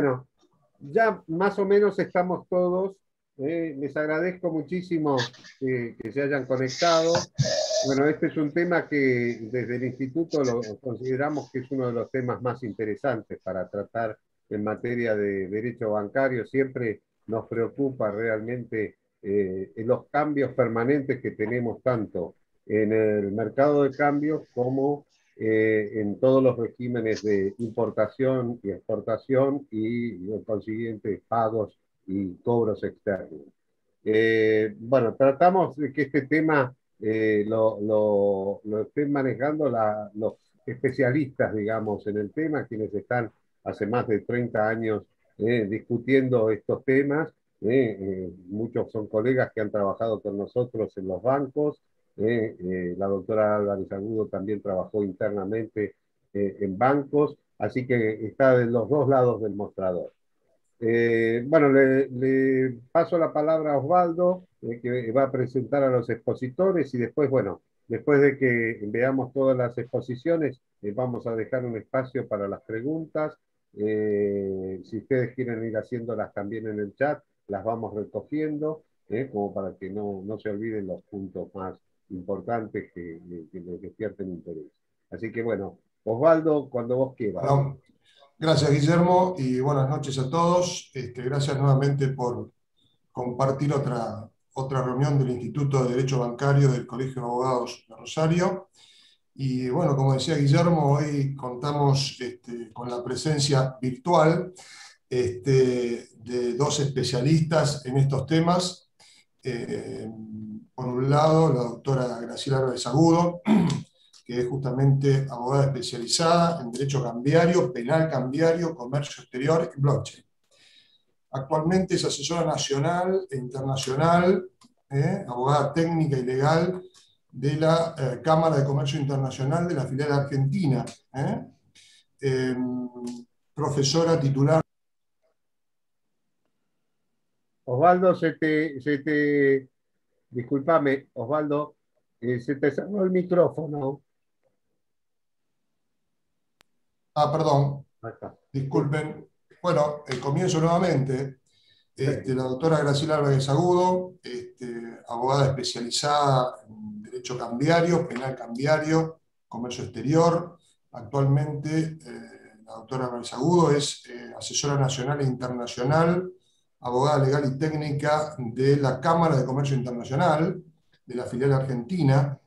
bueno, ya más o menos estamos todos. Les agradezco muchísimo que se hayan conectado. Bueno, este es un tema que desde el instituto lo consideramos que es uno de los temas más interesantes para tratar en materia de derecho bancario. Siempre nos preocupa realmente los cambios permanentes que tenemos tanto en el mercado de cambios como en todos los regímenes de importación y exportación y, en consiguiente, pagos y cobros externos. Bueno, tratamos de que este tema lo estén manejando los especialistas, digamos, en el tema, quienes están hace más de 30 años discutiendo estos temas. Muchos son colegas que han trabajado con nosotros en los bancos. La doctora Álvarez Agudo también trabajó internamente en bancos, así que está de los dos lados del mostrador. Bueno, le paso la palabra a Osvaldo, que va a presentar a los expositores y después, bueno, después de que veamos todas las exposiciones, vamos a dejar un espacio para las preguntas. Si ustedes quieren ir haciéndolas también en el chat, las vamos recogiendo, como para que no se olviden los puntos más importantes que les despierten interés. Así que bueno, Osvaldo, cuando vos quieras. Bueno, gracias, Guillermo, y buenas noches a todos. Gracias nuevamente por compartir otra reunión del Instituto de Derecho Bancario del Colegio de Abogados de Rosario. Y bueno, como decía Guillermo, hoy contamos con la presencia virtual de dos especialistas en estos temas. Por un lado, la doctora Graciela Álvarez Agudo, que es justamente abogada especializada en Derecho Cambiario, Penal Cambiario, Comercio Exterior y Blockchain. Actualmente es asesora nacional e internacional, abogada técnica y legal de la Cámara de Comercio Internacional de la filial argentina, profesora titular. Osvaldo, discúlpame, Osvaldo, se te cerró el micrófono. Perdón, disculpen. Bueno, comienzo nuevamente. La doctora Graciela Álvarez Agudo, abogada especializada en Derecho Cambiario, Penal Cambiario, Comercio Exterior. Actualmente, la doctora Álvarez Agudo es asesora nacional e internacional, abogada legal y técnica de la Cámara de Comercio Internacional, de la filial argentina,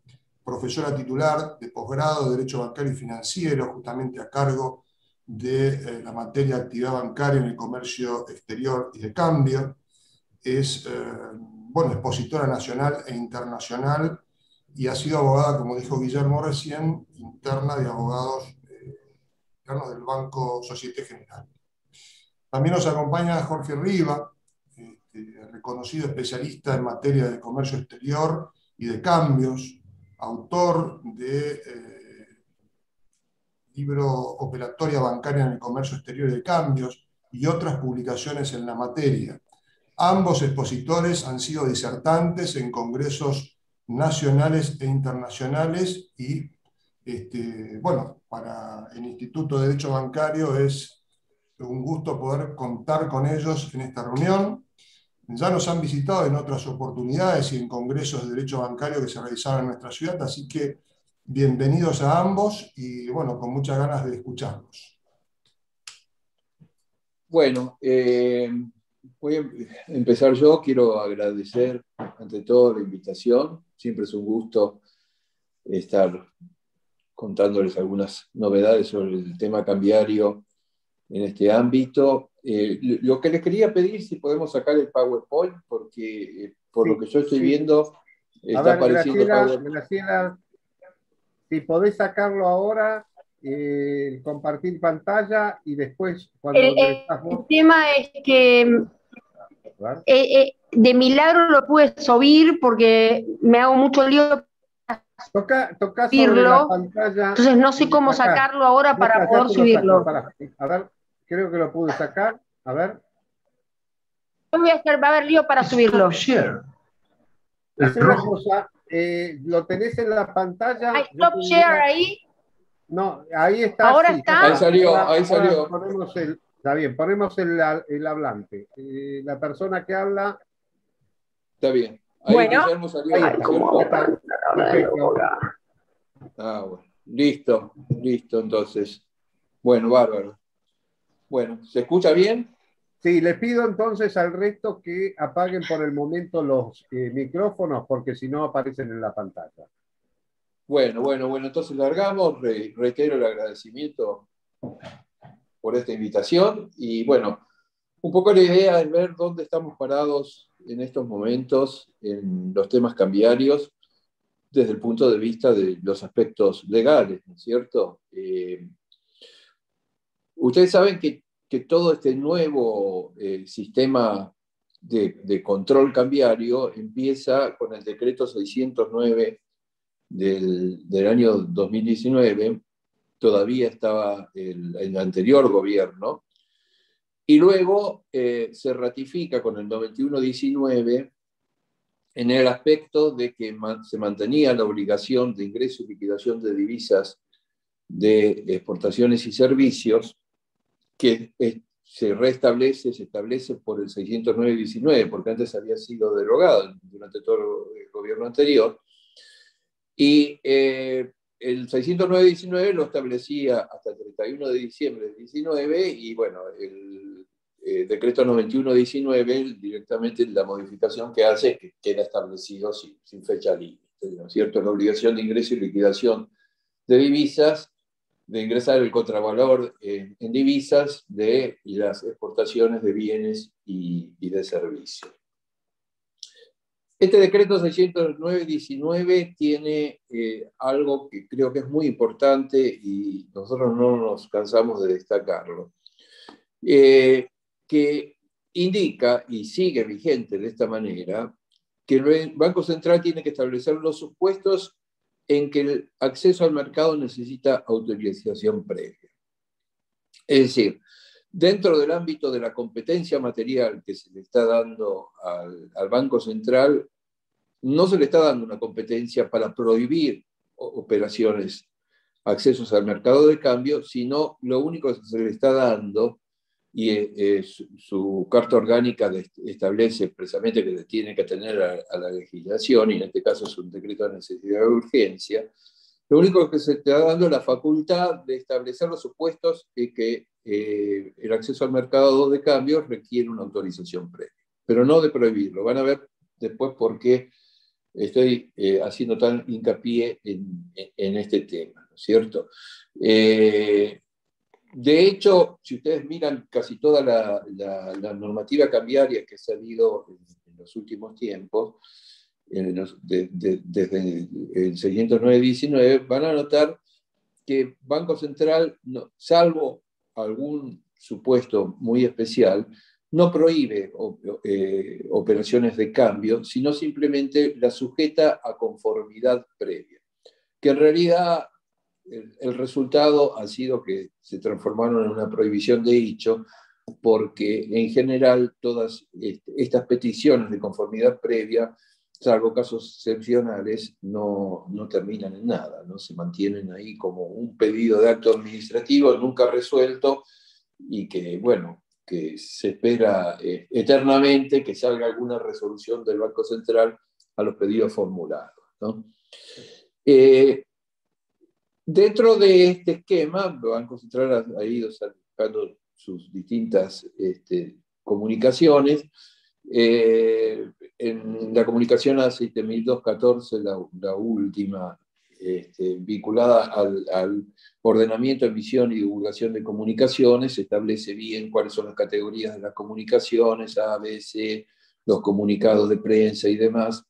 profesora titular de posgrado de Derecho Bancario y Financiero, justamente a cargo de la materia de actividad bancaria en el comercio exterior y de cambio. Es expositora nacional e internacional y ha sido abogada, como dijo Guillermo recién, interna de abogados internos del Banco Société Générale. También nos acompaña Jorge Riva, reconocido especialista en materia de comercio exterior y de cambios, autor de libro Operatoria Bancaria en el Comercio Exterior y de Cambios y otras publicaciones en la materia. Ambos expositores han sido disertantes en congresos nacionales e internacionales y, para el Instituto de Derecho Bancario es un gusto poder contar con ellos en esta reunión. Ya nos han visitado en otras oportunidades y en congresos de derecho bancario que se realizaron en nuestra ciudad, así que bienvenidos a ambos y bueno, con muchas ganas de escucharlos. Bueno, voy a empezar yo. Quiero agradecer ante todo la invitación. Siempre es un gusto estar contándoles algunas novedades sobre el tema cambiario en este ámbito. Lo que les quería pedir, si podemos sacar el PowerPoint, porque por lo que yo estoy viendo, está apareciendo Graciela, si podés sacarlo ahora, compartir pantalla y después cuando el tema es que de milagro lo pude subir porque me hago mucho lío. Toca sobre la pantalla. Entonces no sé cómo sacarlo ahora para poder subirlo. A ver, creo que lo pude sacar. A ver. Va a haber lío para subirlo. Haz una cosa, lo tenés en la pantalla. ¿Hay stop share ahí? No, ahí está. Ahora sí, está. Ahí salió. Ponemos Está bien, ponemos el hablante. La persona que habla. Está bien. Ahí Bueno, Guillermo salió. Ahí está. ¿cómo? Perfecto. Ah, bueno. Listo, listo, entonces. Bueno, bárbaro. Bueno, ¿se escucha bien? Sí, le pido entonces al resto que apaguen por el momento los micrófonos porque si no aparecen en la pantalla. Bueno, entonces largamos. Reitero el agradecimiento por esta invitación y bueno, un poco la idea es ver dónde estamos parados en estos momentos en los temas cambiarios desde el punto de vista de los aspectos legales, ¿no es cierto? Ustedes saben que todo este nuevo sistema de control cambiario empieza con el decreto 609 del año 2019, todavía estaba el anterior gobierno, y luego se ratifica con el 9119 en el aspecto de que se mantenía la obligación de ingreso y liquidación de divisas de exportaciones y servicios, que se establece por el 609-19, porque antes había sido derogado durante todo el gobierno anterior. Y el 609-19 lo establecía hasta el 31 de diciembre del 19, y bueno, el decreto 91-19 directamente la modificación que hace es que queda establecido sin fecha límite, ¿no es cierto? La obligación de ingreso y liquidación de divisas, de ingresar el contravalor en divisas de las exportaciones de bienes y de servicios. Este decreto 609-19 tiene algo que creo que es muy importante y nosotros no nos cansamos de destacarlo, que indica y sigue vigente de esta manera que el Banco Central tiene que establecer los supuestos en que el acceso al mercado necesita autorización previa. Es decir, dentro del ámbito de la competencia material que se le está dando al Banco Central, no se le está dando una competencia para prohibir operaciones, accesos al mercado de cambio, sino lo único que se le está dando, y su carta orgánica establece expresamente que tiene que atender a la legislación, y en este caso es un decreto de necesidad de urgencia, lo único que se está dando es la facultad de establecer los supuestos de que el acceso al mercado de cambio requiere una autorización previa, pero no de prohibirlo. Van a ver después por qué estoy haciendo tan hincapié en este tema, ¿no es cierto? De hecho, si ustedes miran casi toda la normativa cambiaria que ha salido en los últimos tiempos, desde el 609-19, van a notar que Banco Central, salvo algún supuesto muy especial, no prohíbe operaciones de cambio, sino simplemente las sujeta a conformidad previa, que en realidad el resultado ha sido que se transformaron en una prohibición de hecho, porque en general todas estas peticiones de conformidad previa, salvo casos excepcionales, no terminan en nada, ¿no? Se mantienen ahí como un pedido de acto administrativo nunca resuelto, y que, bueno, que se espera eternamente que salga alguna resolución del Banco Central a los pedidos formulados, ¿no? Dentro de este esquema, el Banco Central ha ido sacando sus distintas comunicaciones. En la comunicación A7214, la última, vinculada al ordenamiento, emisión y divulgación de comunicaciones, se establece bien cuáles son las categorías de las comunicaciones, A, B, C, los comunicados de prensa y demás,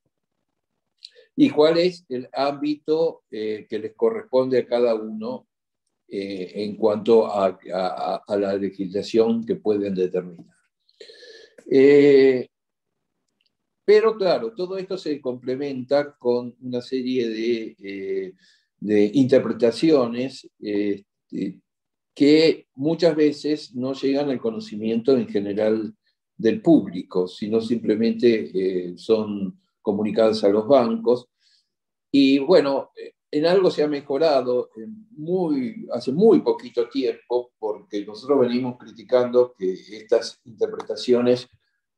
y cuál es el ámbito que les corresponde a cada uno en cuanto a la legislación que pueden determinar. Pero claro, todo esto se complementa con una serie de interpretaciones que muchas veces no llegan al conocimiento en general del público, sino simplemente son comunicadas a los bancos. Y bueno, en algo se ha mejorado hace muy poquito tiempo, porque nosotros venimos criticando que estas interpretaciones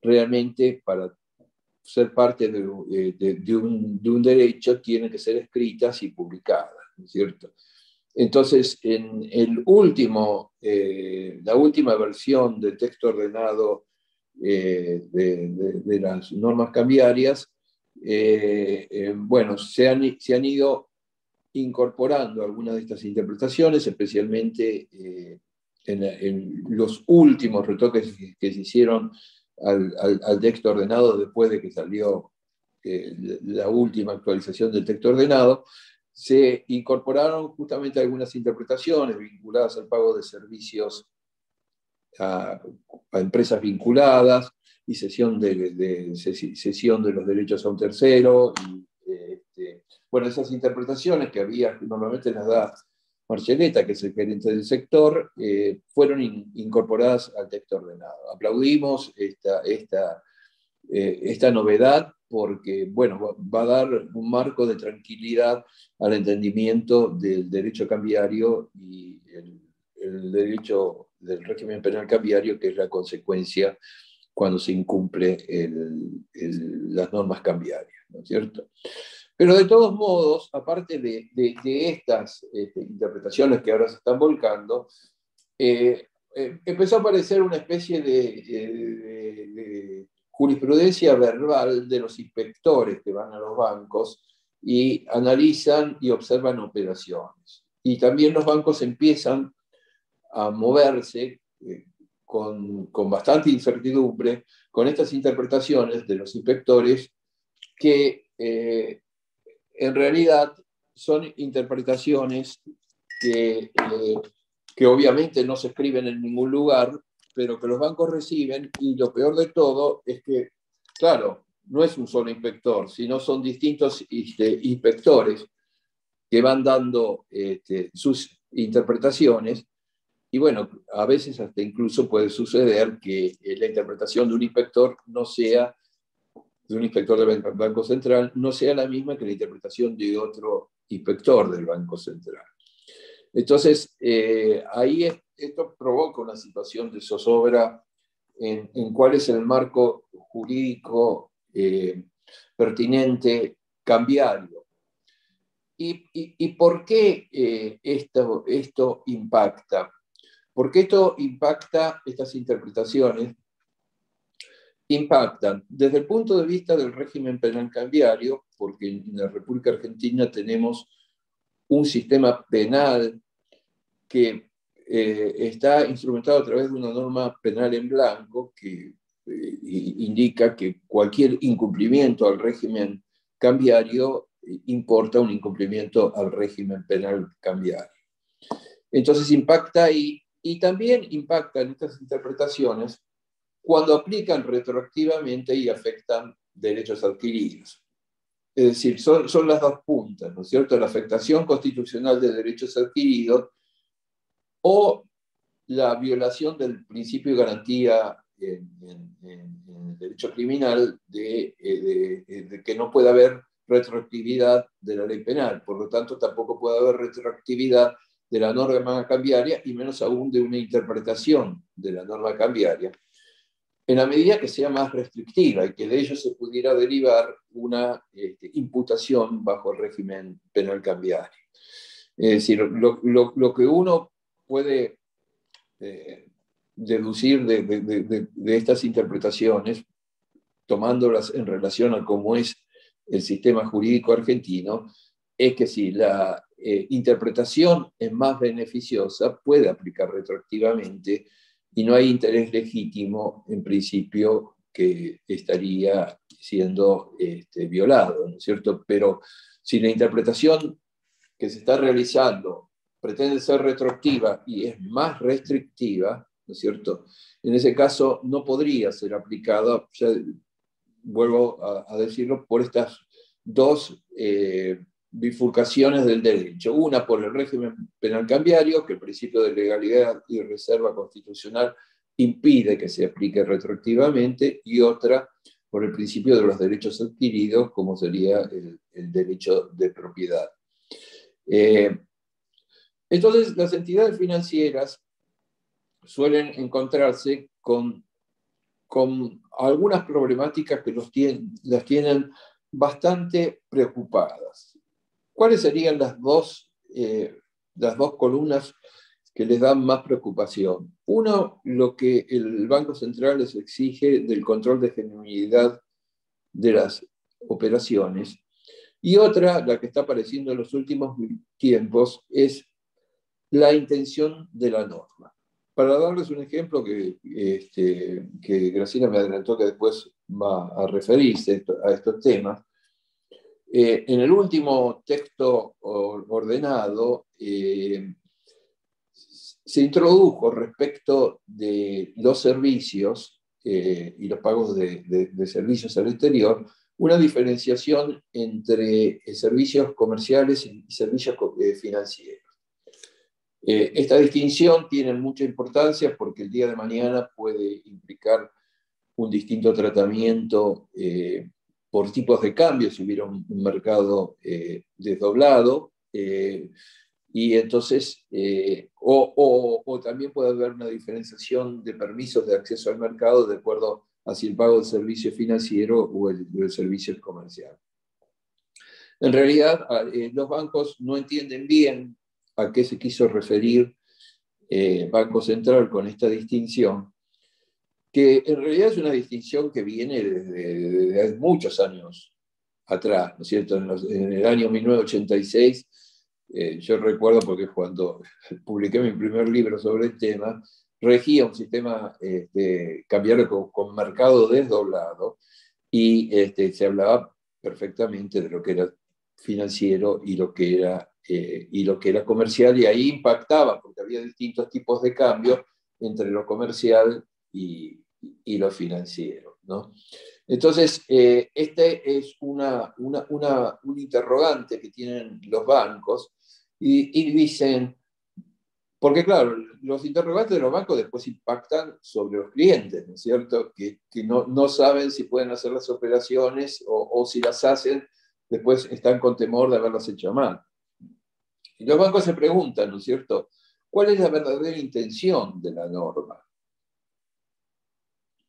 realmente para ser parte de un derecho tienen que ser escritas y publicadas, ¿no es cierto? Entonces, en la última versión del texto ordenado de las normas cambiarias, bueno, se han ido incorporando algunas de estas interpretaciones, especialmente en los últimos retoques que se hicieron al texto ordenado después de que salió la última actualización del texto ordenado. Se incorporaron justamente algunas interpretaciones vinculadas al pago de servicios a empresas vinculadas y cesión de los derechos a un tercero. Bueno, esas interpretaciones que había, normalmente las da Marcelleta, que es el gerente del sector, fueron incorporadas al texto ordenado. Aplaudimos esta novedad porque, bueno, va a dar un marco de tranquilidad al entendimiento del derecho cambiario y el derecho del régimen penal cambiario, que es la consecuencia cuando se incumple las normas cambiarias, ¿no es cierto? Pero de todos modos, aparte de estas interpretaciones que ahora se están volcando, empezó a aparecer una especie de jurisprudencia verbal de los inspectores que van a los bancos y analizan y observan operaciones. Y también los bancos empiezan a moverse con bastante incertidumbre con estas interpretaciones de los inspectores que en realidad son interpretaciones que obviamente no se escriben en ningún lugar, pero que los bancos reciben, y lo peor de todo es que, claro, no es un solo inspector, sino son distintos inspectores que van dando sus interpretaciones, y bueno, a veces hasta incluso puede suceder que la interpretación de un inspector no sea, de un inspector del Banco Central, no sea la misma que la interpretación de otro inspector del Banco Central. Entonces, ahí esto provoca una situación de zozobra en cuál es el marco jurídico pertinente cambiario. ¿Y por qué esto impacta? Porque esto impacta, estas interpretaciones impactan desde el punto de vista del régimen penal cambiario, porque en la República Argentina tenemos un sistema penal que está instrumentado a través de una norma penal en blanco que indica que cualquier incumplimiento al régimen cambiario importa un incumplimiento al régimen penal cambiario. Entonces impacta ahí, y también impacta en estas interpretaciones cuando aplican retroactivamente y afectan derechos adquiridos. Es decir, son las dos puntas, ¿no es cierto? La afectación constitucional de derechos adquiridos o la violación del principio de garantía en el derecho criminal de que no puede haber retroactividad de la ley penal. Por lo tanto, tampoco puede haber retroactividad de la norma cambiaria y menos aún de una interpretación de la norma cambiaria, en la medida que sea más restrictiva y que de ello se pudiera derivar una imputación bajo el régimen penal cambiario. Es decir, lo que uno puede deducir de estas interpretaciones, tomándolas en relación a cómo es el sistema jurídico argentino, es que si la interpretación es más beneficiosa, puede aplicar retroactivamente y no hay interés legítimo, en principio, que estaría siendo violado, ¿no es cierto? Pero si la interpretación que se está realizando pretende ser retroactiva y es más restrictiva, ¿no es cierto? En ese caso no podría ser aplicada, ya vuelvo a decirlo, por estas dos bifurcaciones del derecho. Una por el régimen penal cambiario, que el principio de legalidad y reserva constitucional impide que se aplique retroactivamente, y otra por el principio de los derechos adquiridos, como sería el derecho de propiedad. Entonces, las entidades financieras suelen encontrarse con algunas problemáticas que las tienen bastante preocupadas. ¿Cuáles serían las dos columnas que les dan más preocupación? Uno, lo que el Banco Central les exige del control de genuinidad de las operaciones. Y otra, la que está apareciendo en los últimos tiempos, es la intención de la norma. Para darles un ejemplo que Graciela me adelantó que después va a referirse a estos temas, en el último texto ordenado se introdujo respecto de los servicios y los pagos de servicios al exterior una diferenciación entre servicios comerciales y servicios financieros. Esta distinción tiene mucha importancia porque el día de mañana puede implicar un distinto tratamiento por tipos de cambio, si hubiera un mercado desdoblado, y entonces, o también puede haber una diferenciación de permisos de acceso al mercado de acuerdo a si el pago del servicio financiero o el servicio comercial. En realidad, los bancos no entienden bien a qué se quiso referir Banco Central con esta distinción, que en realidad es una distinción que viene desde muchos años atrás, ¿no es cierto? En el año 1986, yo recuerdo porque cuando publiqué mi primer libro sobre el tema, regía un sistema cambiario con mercado desdoblado y se hablaba perfectamente de lo que era financiero y lo que era comercial, y ahí impactaba porque había distintos tipos de cambio entre lo comercial y lo financiero, ¿no? Entonces, este es un interrogante que tienen los bancos y dicen, porque claro, los interrogantes de los bancos después impactan sobre los clientes, ¿no es cierto? Que no saben si pueden hacer las operaciones o si las hacen, después están con temor de haberlas hecho mal. Y los bancos se preguntan, ¿no es cierto?, ¿cuál es la verdadera intención de la norma?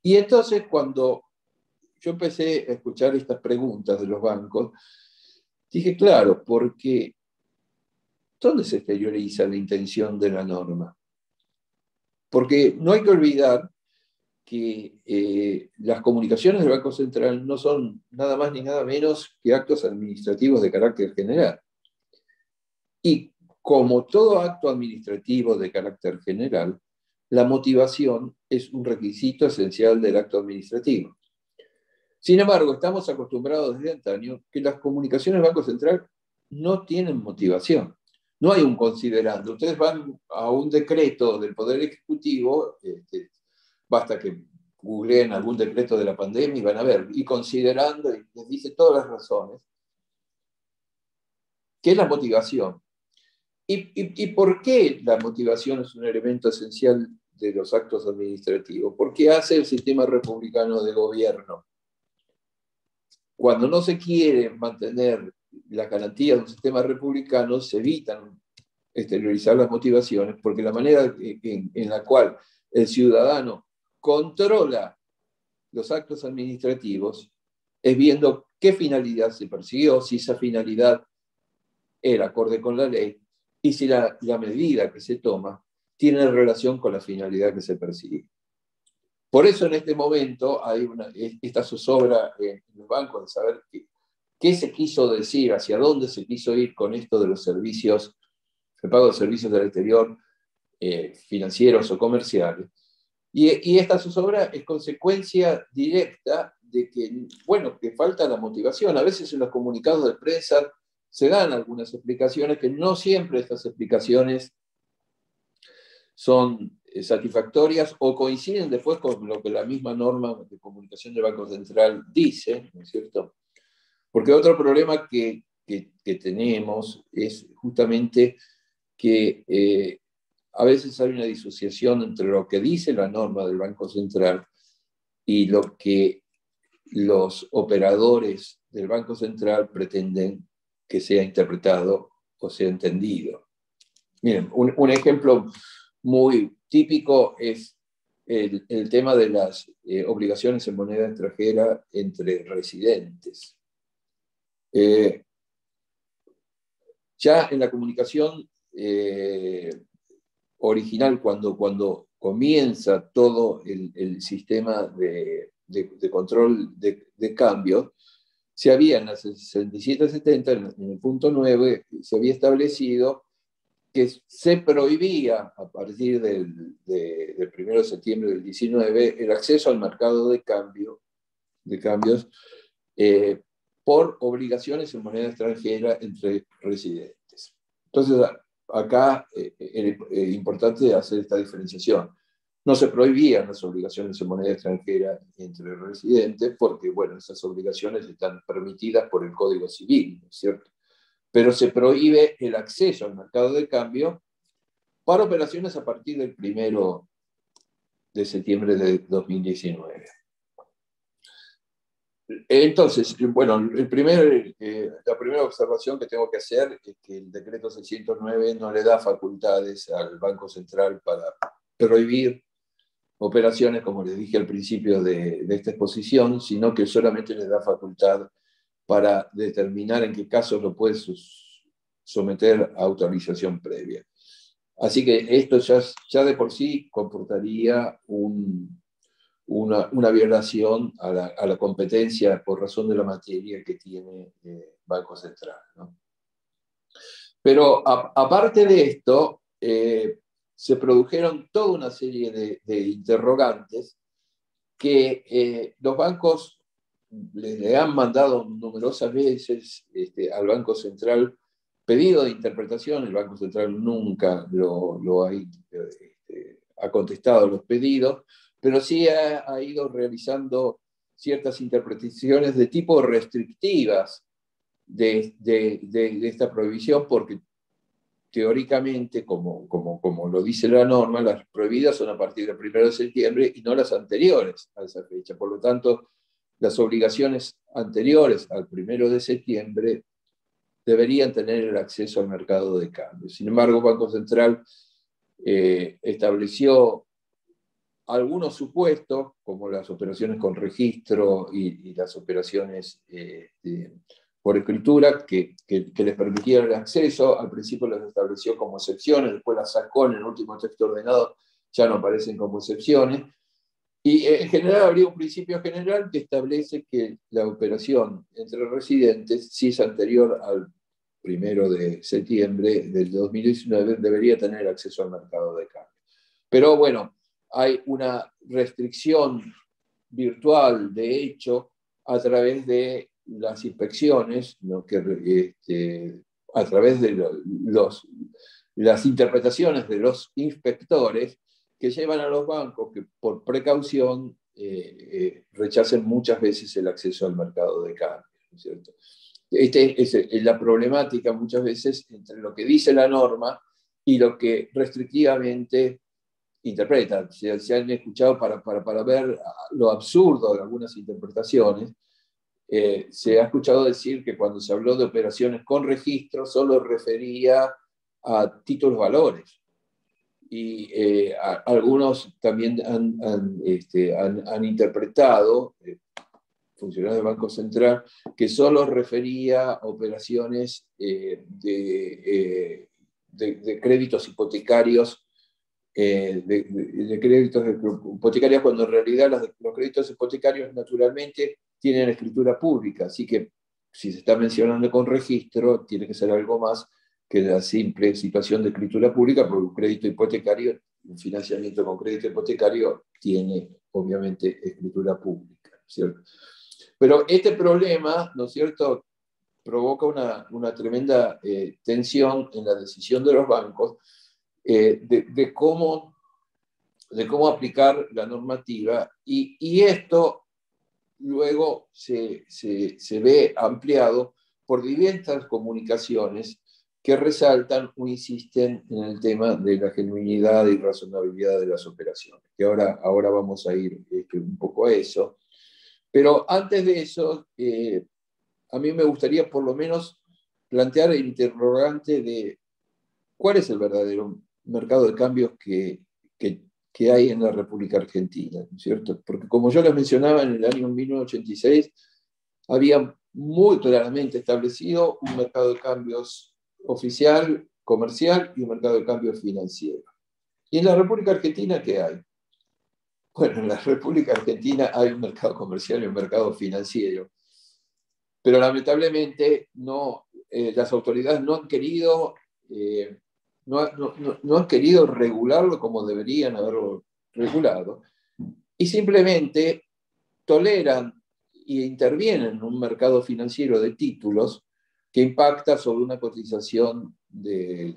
Y entonces cuando yo empecé a escuchar estas preguntas de los bancos, dije, claro, porque ¿dónde se exterioriza la intención de la norma? Porque no hay que olvidar que las comunicaciones del Banco Central no son nada más ni nada menos que actos administrativos de carácter general. Y como todo acto administrativo de carácter general, la motivación es un requisito esencial del acto administrativo. Sin embargo, estamos acostumbrados desde antaño que las comunicaciones del Banco Central no tienen motivación. No hay un considerando. Ustedes van a un decreto del Poder Ejecutivo, basta que googleen algún decreto de la pandemia y van a ver, y considerando, y les dice todas las razones. ¿Qué es la motivación? ¿Y por qué la motivación es un elemento esencial de los actos administrativos? ¿Por qué hace el sistema republicano de gobierno? Cuando no se quiere mantener la garantía de un sistema republicano, se evitan exteriorizar las motivaciones, porque la manera en la cual el ciudadano controla los actos administrativos es viendo qué finalidad se persiguió, si esa finalidad era acorde con la ley y si la medida que se toma tiene relación con la finalidad que se persigue. Por eso en este momento hay esta zozobra en los bancos de saber qué se quiso decir, hacia dónde se quiso ir con esto de los servicios, el pago de servicios del exterior, financieros o comerciales. Y esta zozobra es consecuencia directa de que falta la motivación. A veces en los comunicados de prensa se dan algunas explicaciones que no siempre estas explicaciones son satisfactorias o coinciden después con lo que la misma norma de comunicación del Banco Central dice, ¿no es cierto? Porque otro problema que tenemos es justamente que a veces hay una disociación entre lo que dice la norma del Banco Central y lo que los operadores del Banco Central pretenden que sea interpretado o sea entendido. Miren, un ejemplo muy típico es el tema de las obligaciones en moneda extranjera entre residentes. Ya en la comunicación original, cuando comienza todo el sistema de control de cambio, se había en la 67-70, en el punto 9, se había establecido que se prohibía a partir del 1 de septiembre del 19 el acceso al mercado de cambios por obligaciones en moneda extranjera entre residentes. Entonces, acá es importante hacer esta diferenciación. No se prohibían las obligaciones en moneda extranjera entre residentes porque, bueno, esas obligaciones están permitidas por el Código Civil, ¿no es cierto? Pero se prohíbe el acceso al mercado de cambio para operaciones a partir del 1 de septiembre de 2019. Entonces, bueno, la primera observación que tengo que hacer es que el decreto 609 no le da facultades al Banco Central para prohibir operaciones, como les dije al principio de esta exposición, sino que solamente le da facultad para determinar en qué casos lo puede someter a autorización previa. Así que esto ya de por sí comportaría una violación a la competencia por razón de la materia que tiene el Banco Central, ¿no? Pero aparte de esto, se produjeron toda una serie de interrogantes que los bancos le han mandado numerosas veces al Banco Central pedido de interpretación. El Banco Central nunca ha contestado los pedidos, pero sí ha ido realizando ciertas interpretaciones de tipo restrictivas de esta prohibición, porque teóricamente, como lo dice la norma, las prohibidas son a partir del 1 de septiembre y no las anteriores a esa fecha. Por lo tanto, las obligaciones anteriores al 1 de septiembre deberían tener el acceso al mercado de cambio. Sin embargo, el Banco Central estableció algunos supuestos, como las operaciones con registro y las operaciones por escritura, que les permitieron el acceso. Al principio las estableció como excepciones, después las sacó en el último texto ordenado, ya no aparecen como excepciones. Y en general habría un principio general que establece que la operación entre residentes, si es anterior al 1 de septiembre del 2019, debería tener acceso al mercado de cambio. Pero bueno, hay una restricción virtual, de hecho, a través de las inspecciones, ¿no? A través de las interpretaciones de los inspectores, que llevan a los bancos que por precaución rechacen muchas veces el acceso al mercado de cambio, ¿no es cierto? Es la problemática muchas veces entre lo que dice la norma y lo que restrictivamente interpretan. Se han escuchado para ver lo absurdo de algunas interpretaciones. Se ha escuchado decir que cuando se habló de operaciones con registro solo refería a títulos valores. Y algunos también han interpretado, funcionarios del Banco Central, que solo refería a operaciones de créditos hipotecarios, de créditos hipotecarios, cuando en realidad los créditos hipotecarios naturalmente tienen escritura pública, así que si se está mencionando con registro, tiene que ser algo más que la simple situación de escritura pública, porque un crédito hipotecario, un financiamiento con crédito hipotecario, tiene obviamente escritura pública, ¿cierto? Pero este problema, ¿no es cierto?, provoca una tremenda tensión en la decisión de los bancos de cómo aplicar la normativa, y esto luego se ve ampliado por diversas comunicaciones que resaltan o insisten en el tema de la genuinidad y razonabilidad de las operaciones, que ahora vamos a ir un poco a eso. Pero antes de eso, a mí me gustaría por lo menos plantear el interrogante de cuál es el verdadero mercado de cambios que que hay en la República Argentina, ¿no es cierto? Porque como yo les mencionaba, en el año 1986 había muy claramente establecido un mercado de cambios oficial, comercial, y un mercado de cambios financiero. ¿Y en la República Argentina qué hay? Bueno, en la República Argentina hay un mercado comercial y un mercado financiero, pero lamentablemente no, las autoridades no han querido no han querido regularlo como deberían haberlo regulado, y simplemente toleran e intervienen en un mercado financiero de títulos que impacta sobre una cotización del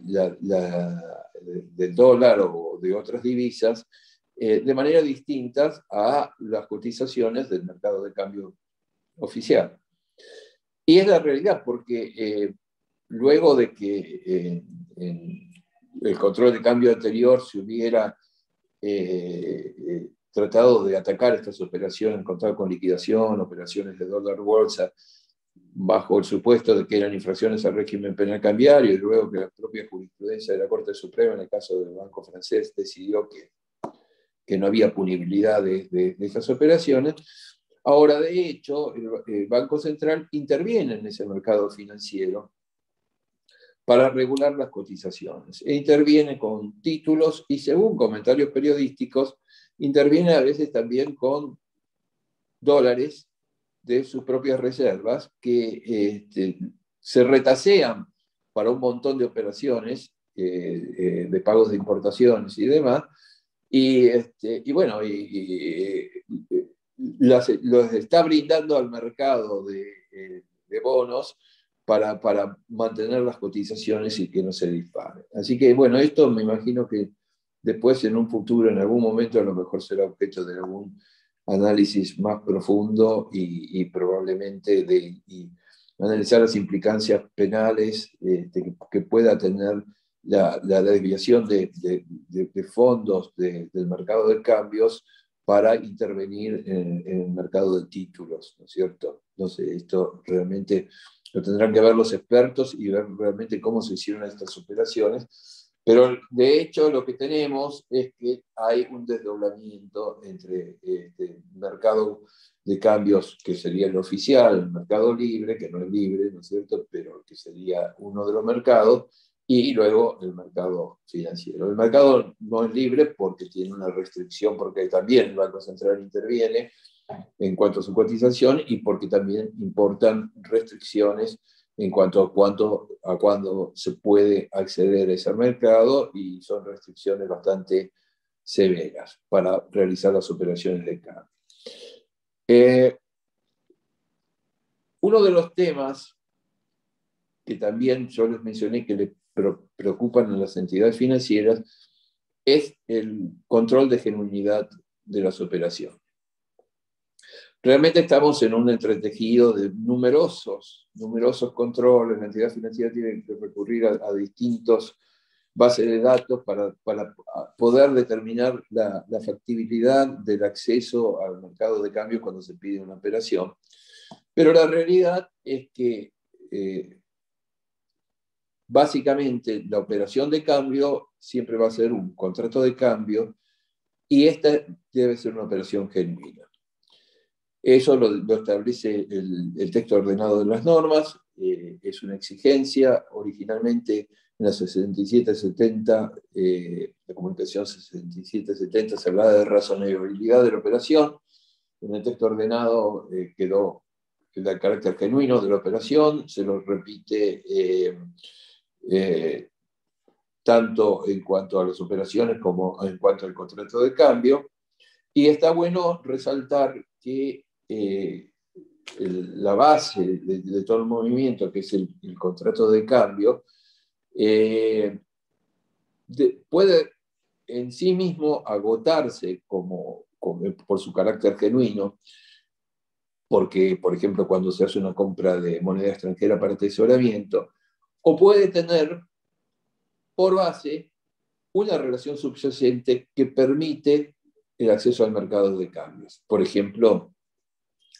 dólar o de otras divisas de manera distinta a las cotizaciones del mercado de cambio oficial. Y es la realidad, porque luego de que en el control de cambio anterior se hubiera tratado de atacar estas operaciones, contado con liquidación, operaciones de dólar bolsa, bajo el supuesto de que eran infracciones al régimen penal cambiario, y luego que la propia jurisprudencia de la Corte Suprema, en el caso del Banco Francés, decidió que no había punibilidad de esas operaciones. Ahora, de hecho, el Banco Central interviene en ese mercado financiero para regular las cotizaciones. E interviene con títulos y, según comentarios periodísticos, interviene a veces también con dólares de sus propias reservas que se retasean para un montón de operaciones de pagos de importaciones y demás. Y bueno, los está brindando al mercado de bonos para mantener las cotizaciones y que no se disparen. Así que, bueno, esto me imagino que después, en un futuro, en algún momento, a lo mejor será objeto de algún análisis más profundo y probablemente y analizar las implicancias penales que pueda tener la desviación de fondos del mercado de cambios para intervenir en el mercado de títulos, ¿no es cierto? Entonces, esto realmente lo tendrán que ver los expertos y ver realmente cómo se hicieron estas operaciones. Pero de hecho lo que tenemos es que hay un desdoblamiento entre el mercado de cambios, que sería el oficial, el mercado libre, que no es libre, ¿no es cierto?, pero que sería uno de los mercados, y luego el mercado financiero. El mercado no es libre porque tiene una restricción, porque también el Banco Central interviene en cuanto a su cotización y porque también importan restricciones en cuanto a cuándo se puede acceder a ese mercado, y son restricciones bastante severas para realizar las operaciones de cambio. Uno de los temas que también yo les mencioné que le preocupan a las entidades financieras es el control de genuinidad de las operaciones. Realmente estamos en un entretejido de numerosos controles. La entidad financiera tiene que recurrir a distintos bases de datos para poder determinar la factibilidad del acceso al mercado de cambio cuando se pide una operación. Pero la realidad es que básicamente la operación de cambio siempre va a ser un contrato de cambio, y esta debe ser una operación genuina. Eso lo establece el texto ordenado de las normas. Es una exigencia. Originalmente en la 6770, la comunicación 6770, se hablaba de razonabilidad de la operación. En el texto ordenado quedó el carácter genuino de la operación. Se lo repite tanto en cuanto a las operaciones como en cuanto al contrato de cambio. Y está bueno resaltar que la base de todo el movimiento, que es el contrato de cambio, puede en sí mismo agotarse por su carácter genuino, porque, por ejemplo, cuando se hace una compra de moneda extranjera para atesoramiento, o puede tener por base una relación subyacente que permite el acceso al mercado de cambios. Por ejemplo,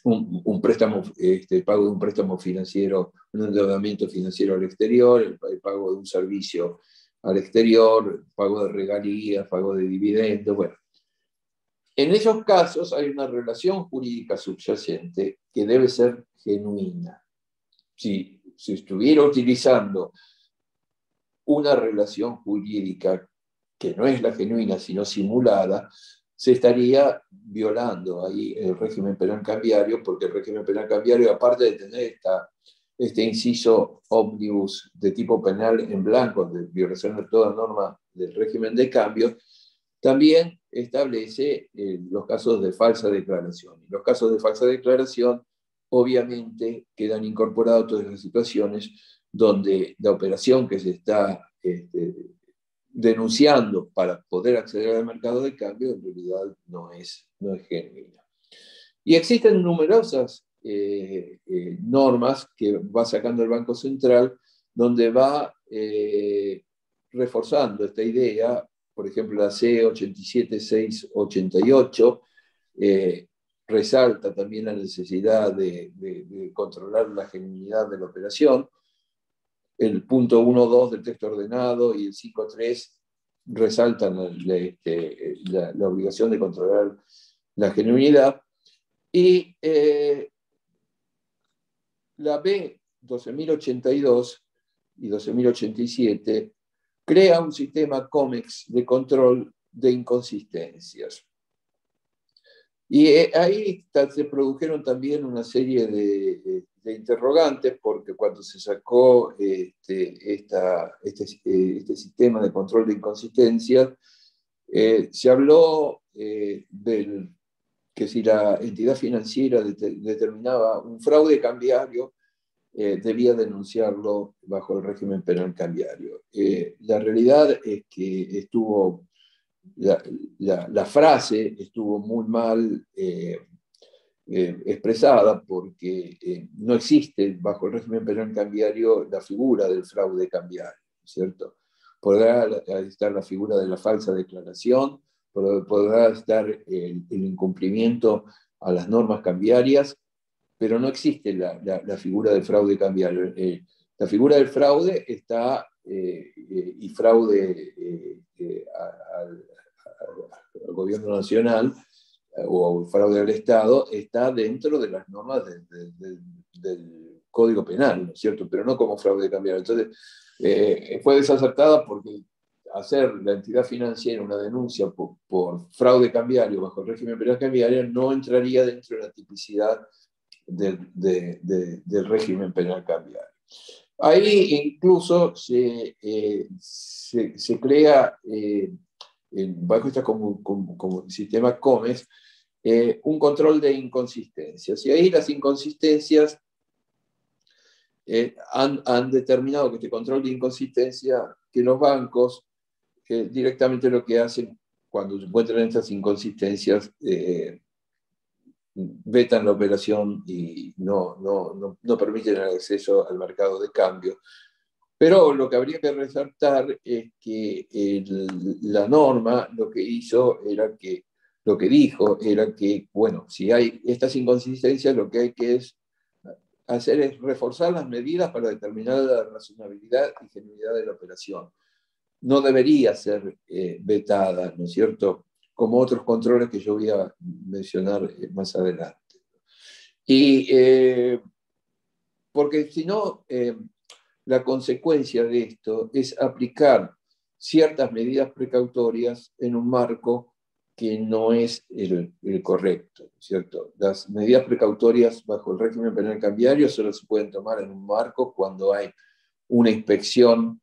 un préstamo, el pago de un préstamo financiero, un endeudamiento financiero al exterior, el pago de un servicio al exterior, pago de regalías, pago de dividendos, bueno. En esos casos hay una relación jurídica subyacente que debe ser genuina. Si estuviera utilizando una relación jurídica que no es la genuina, sino simulada, se estaría violando ahí el régimen penal cambiario, porque el régimen penal cambiario, aparte de tener este inciso ómnibus de tipo penal en blanco, de violación de toda norma del régimen de cambio, también establece los casos de falsa declaración. Y los casos de falsa declaración, obviamente, quedan incorporados todas las situaciones donde la operación que se está denunciando para poder acceder al mercado de cambio en realidad no es genuina. Y existen numerosas normas que va sacando el Banco Central, donde va reforzando esta idea. Por ejemplo, la C87.688 resalta también la necesidad de controlar la genuinidad de la operación. El punto 1.2 del texto ordenado y el 5.3 resaltan la obligación de controlar la genuinidad. Y la B 12.082 y 12.087 crea un sistema COMEX de control de inconsistencias. Y ahí se produjeron también una serie de interrogantes, porque cuando se sacó este sistema de control de inconsistencias, se habló que si la entidad financiera determinaba un fraude cambiario, debía denunciarlo bajo el régimen penal cambiario. La realidad es que la frase estuvo muy mal expresada, porque no existe bajo el régimen penal cambiario la figura del fraude cambiario, ¿cierto? Podrá estar la figura de la falsa declaración, podrá estar el incumplimiento a las normas cambiarias, pero no existe la figura del fraude cambiario. La figura del fraude está, y fraude al gobierno nacional o fraude al Estado, está dentro de las normas del Código Penal, ¿no es cierto? Pero no como fraude cambiario. Entonces, fue desacertada, porque hacer la entidad financiera una denuncia por fraude cambiario bajo el régimen penal cambiario no entraría dentro de la tipicidad del régimen penal cambiario. Ahí incluso se crea, bajo esta como sistema COMEX, un control de inconsistencias. Y ahí las inconsistencias han determinado que este control de inconsistencia, que los bancos directamente lo que hacen cuando se encuentran estas inconsistencias, vetan la operación y no permiten el acceso al mercado de cambio. Pero lo que habría que resaltar es que la norma lo que dijo era que, bueno, si hay estas inconsistencias, lo que hay que hacer es reforzar las medidas para determinar la razonabilidad y genuinidad de la operación. No debería ser vetada, ¿no es cierto?, como otros controles que yo voy a mencionar más adelante. Y porque si no, la consecuencia de esto es aplicar ciertas medidas precautorias en un marco que no es el correcto, ¿cierto? Las medidas precautorias bajo el régimen penal cambiario solo se pueden tomar en un marco cuando hay una inspección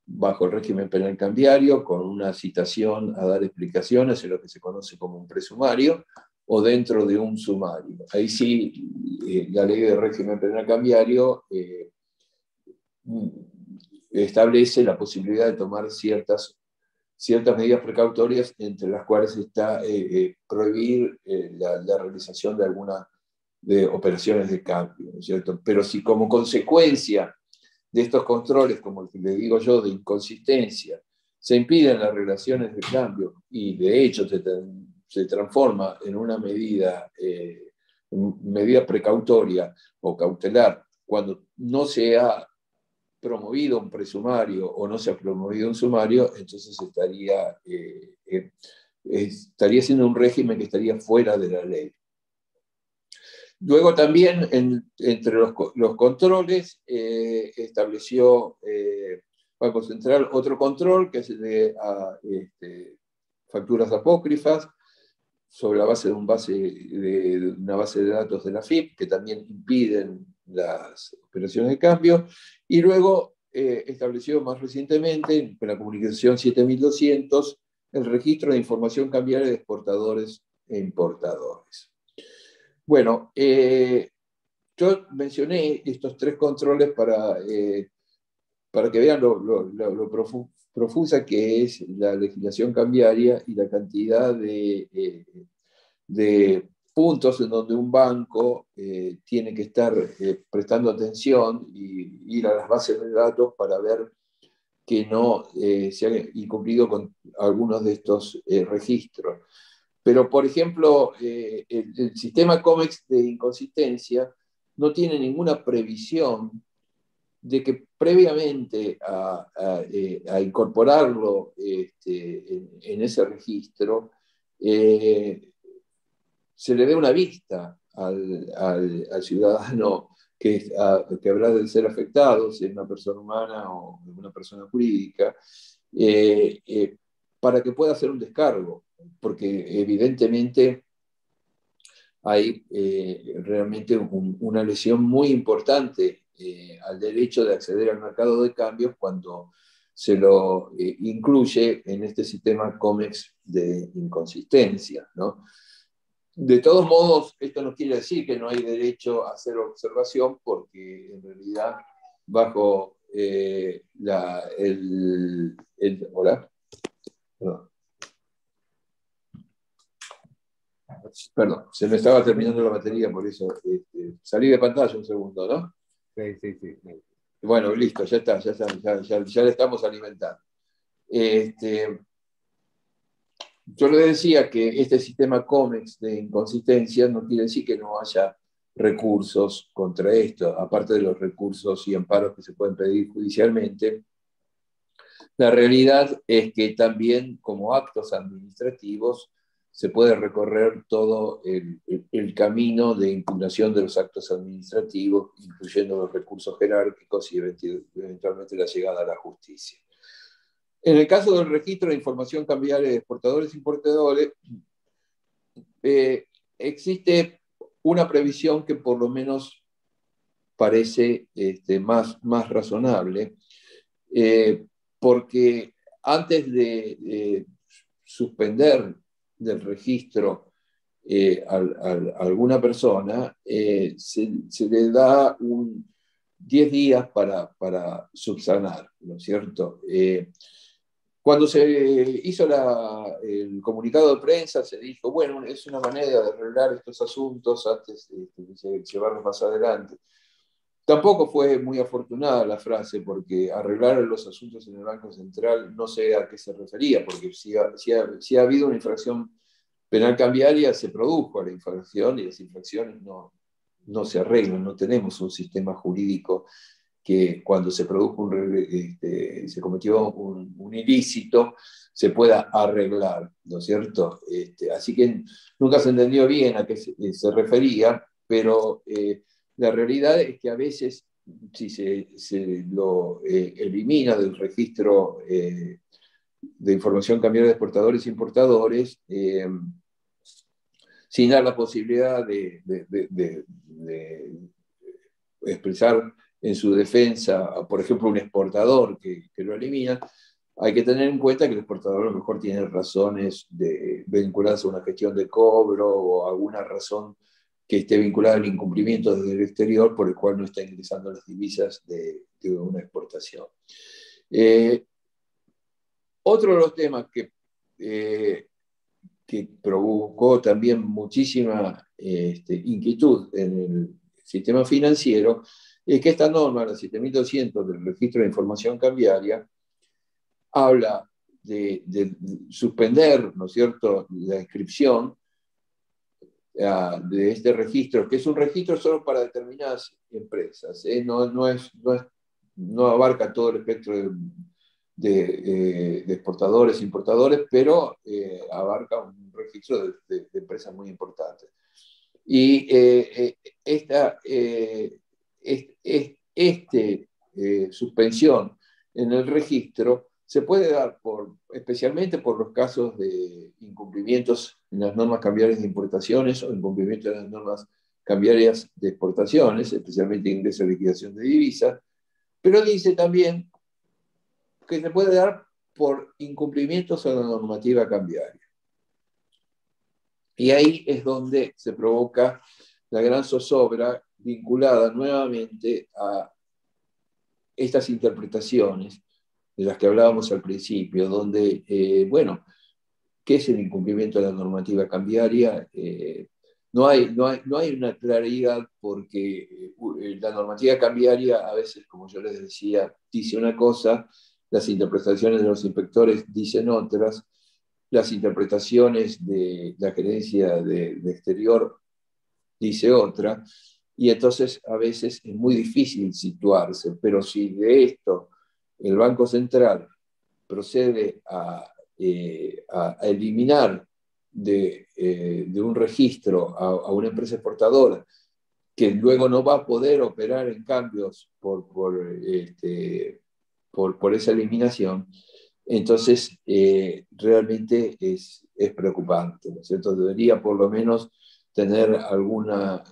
bajo el régimen penal cambiario, con una citación a dar explicaciones en lo que se conoce como un presumario, o dentro de un sumario. Ahí sí, la ley de régimen penal cambiario establece la posibilidad de tomar ciertas medidas precautorias, entre las cuales está prohibir la realización de operaciones de cambio, ¿no es cierto? Pero si como consecuencia de estos controles, como el que le digo yo, de inconsistencia, se impiden las relaciones de cambio y de hecho se transforma en una medida precautoria o cautelar, cuando no se ha promovido un presumario o no se ha promovido un sumario, entonces estaría siendo un régimen que estaría fuera de la ley. Luego también, entre los controles, estableció Banco Central otro control, que es el de facturas apócrifas, sobre la base de una base de datos de la FIP, que también impiden las operaciones de cambio. Y luego estableció más recientemente, con la comunicación 7200, el registro de información cambiaria de exportadores e importadores. Bueno, yo mencioné estos tres controles para que vean lo profusa que es la legislación cambiaria y la cantidad de puntos en donde un banco tiene que estar prestando atención y ir a las bases de datos para ver que no se han incumplido con algunos de estos registros. Pero, por ejemplo, el sistema COMEX de inconsistencia no tiene ninguna previsión de que previamente a incorporarlo en ese registro, se le dé una vista al ciudadano que habrá de ser afectado, si es una persona humana o una persona jurídica, para que pueda hacer un descargo, porque evidentemente hay realmente una lesión muy importante al derecho de acceder al mercado de cambios cuando se lo incluye en este sistema COMEX de inconsistencia, ¿no? De todos modos, esto no quiere decir que no hay derecho a hacer observación, porque en realidad bajo hola. Perdón, se me estaba terminando la batería, por eso salí de pantalla un segundo, ¿no? Sí. Bueno, listo, ya está, ya le estamos alimentando. Yo le decía que este sistema COMEX de inconsistencia no quiere decir que no haya recursos contra esto, aparte de los recursos y amparos que se pueden pedir judicialmente. La realidad es que también como actos administrativos se puede recorrer todo el camino de impugnación de los actos administrativos, incluyendo los recursos jerárquicos y eventualmente la llegada a la justicia. En el caso del registro de información cambiaria de exportadores e importadores, existe una previsión que por lo menos parece más razonable, porque antes de suspender del registro a alguna persona, se le da 10 días para subsanar, ¿no es cierto? Cuando se hizo el comunicado de prensa, se dijo, bueno, es una manera de arreglar estos asuntos antes de llevarlos más adelante. Tampoco fue muy afortunada la frase, porque arreglar los asuntos en el Banco Central no sé a qué se refería, porque si ha habido una infracción penal cambiaria, se produjo la infracción y las infracciones no se arreglan, no tenemos un sistema jurídico que cuando se produjo se cometió un ilícito se pueda arreglar, ¿no es cierto? Así que nunca se entendió bien a qué se refería, pero la realidad es que a veces, si se lo elimina del registro de información cambiaria de exportadores e importadores, sin dar la posibilidad de expresar en su defensa, por ejemplo, un exportador que lo elimina, hay que tener en cuenta que el exportador a lo mejor tiene razones vinculadas a una gestión de cobro o alguna razón que esté vinculada al incumplimiento desde el exterior por el cual no está ingresando las divisas de una exportación. Otro de los temas que provocó también muchísima inquietud en el sistema financiero es que esta norma, la 7200 del registro de información cambiaria, habla de suspender, ¿no es cierto?, la inscripción de este registro, que es un registro solo para determinadas empresas, no es no abarca todo el espectro de exportadores e importadores, pero abarca un registro de empresas muy importantes. Y esta suspensión en el registro se puede dar especialmente por los casos de incumplimientos en las normas cambiarias de importaciones o incumplimientos en las normas cambiarias de exportaciones, especialmente ingreso y liquidación de divisas, pero dice también que se puede dar por incumplimientos a la normativa cambiaria. Y ahí es donde se provoca la gran zozobra vinculada nuevamente a estas interpretaciones de las que hablábamos al principio, donde, bueno, ¿qué es el incumplimiento de la normativa cambiaria? No hay una claridad porque la normativa cambiaria a veces, como yo les decía, dice una cosa, las interpretaciones de los inspectores dicen otras, las interpretaciones de la gerencia de exterior dice otra, y entonces a veces es muy difícil situarse, pero si de esto el Banco Central procede a eliminar de un registro a una empresa exportadora que luego no va a poder operar en cambios por esa eliminación, entonces realmente es preocupante, ¿no es cierto? Debería por lo menos tener alguna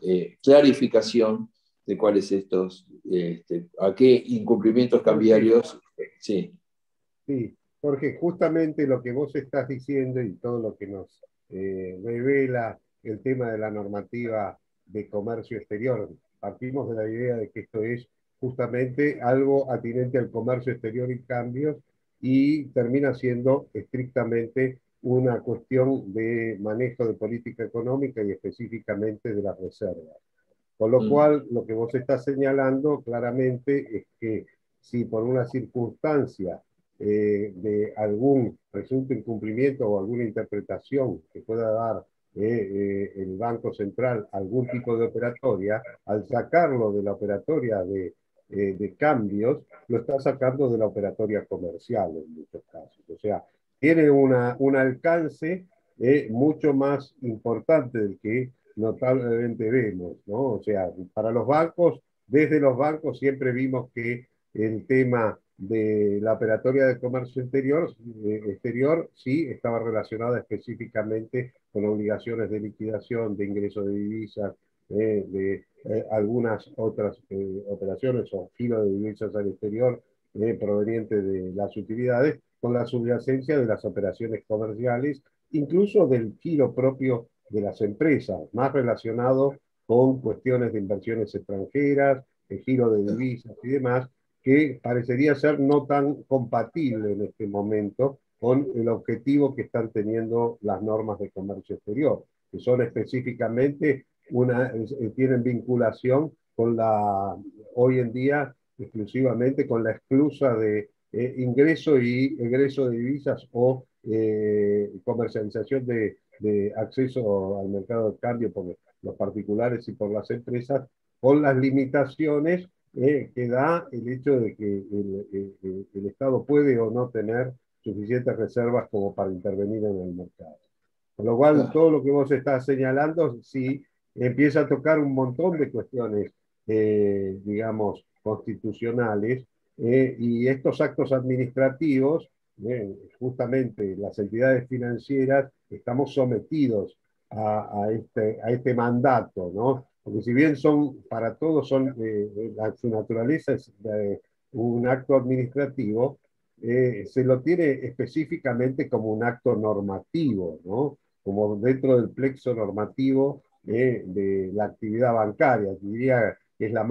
clarificación de cuáles a qué incumplimientos cambiarios, sí. Sí, Jorge, justamente lo que vos estás diciendo y todo lo que nos revela el tema de la normativa de comercio exterior, partimos de la idea de que esto es justamente algo atinente al comercio exterior y cambios y termina siendo estrictamente una cuestión de manejo de política económica y específicamente de las reservas. Con lo cual, lo que vos estás señalando claramente es que si por una circunstancia de algún presunto incumplimiento o alguna interpretación que pueda dar el Banco Central algún tipo de operatoria, al sacarlo de la operatoria de cambios, lo está sacando de la operatoria comercial en muchos casos. O sea, tiene un alcance mucho más importante del que notablemente vemos, ¿no? O sea, para los bancos, desde los bancos siempre vimos que el tema de la operatoria de comercio exterior sí estaba relacionada específicamente con obligaciones de liquidación, de ingreso de divisas, de algunas otras operaciones o giro de divisas al exterior provenientes de las utilidades, con la subyacencia de las operaciones comerciales, incluso del giro propio de las empresas, más relacionado con cuestiones de inversiones extranjeras, el giro de divisas y demás, que parecería ser no tan compatible en este momento con el objetivo que están teniendo las normas de comercio exterior, que son específicamente tienen vinculación con hoy en día exclusivamente con la exclusa de ingreso y egreso de divisas o comercialización de acceso al mercado de cambio por los particulares y por las empresas, con las limitaciones que da el hecho de que el Estado puede o no tener suficientes reservas como para intervenir en el mercado. Con lo cual, todo lo que vos estás señalando, sí, empieza a tocar un montón de cuestiones, digamos, constitucionales, y estos actos administrativos, justamente las entidades financieras, estamos sometidos a este mandato, ¿no? Porque si bien para todos su naturaleza es un acto administrativo, se lo tiene específicamente como un acto normativo, ¿no? Como dentro del plexo normativo de la actividad bancaria, diría que es la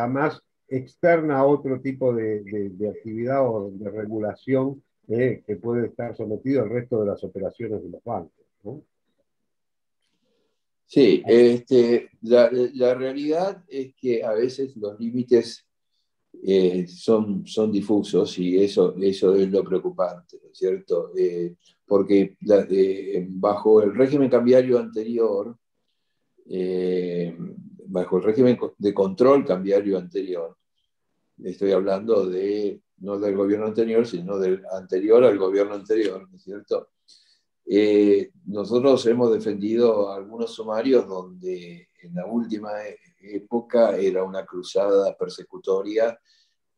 más externa a otro tipo de actividad o de regulación que puede estar sometido al resto de las operaciones de los bancos, ¿no? Sí, la realidad es que a veces los límites son difusos y eso es lo preocupante, ¿no es cierto? Porque bajo el régimen cambiario anterior, bajo el régimen de control cambiario anterior, estoy hablando no del gobierno anterior, sino del anterior al gobierno anterior, ¿no es cierto? Nosotros hemos defendido algunos sumarios donde en la última época era una cruzada persecutoria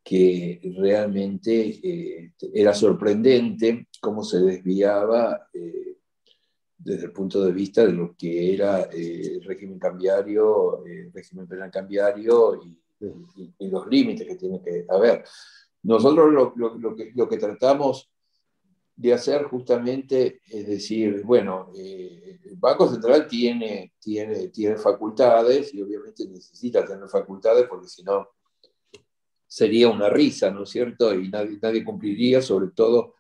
que realmente era sorprendente cómo se desviaba desde el punto de vista de lo que era el régimen cambiario, el régimen penal cambiario y los límites que tiene que haber. Nosotros lo que tratamos de hacer justamente es decir, bueno, el Banco Central tiene facultades y obviamente necesita tener facultades porque si no sería una risa, ¿no es cierto? Y nadie cumpliría, sobre todo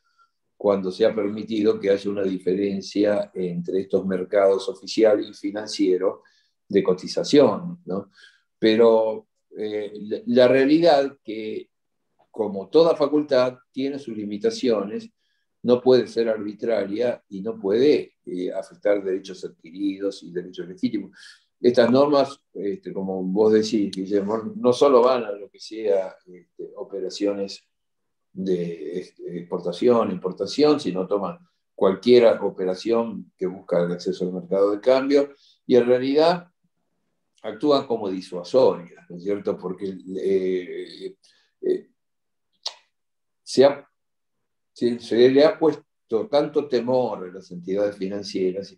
cuando se ha permitido que haya una diferencia entre estos mercados oficial y financiero de cotización, ¿no? Pero la realidad que, como toda facultad, tiene sus limitaciones, no puede ser arbitraria y no puede afectar derechos adquiridos y derechos legítimos. Estas normas, como vos decís, Guillermo, no solo van a lo que sea operaciones de exportación, importación, sino toman cualquier operación que busca el acceso al mercado de cambio y en realidad actúan como disuasorias, ¿no es cierto? Porque se le ha puesto tanto temor a las entidades financieras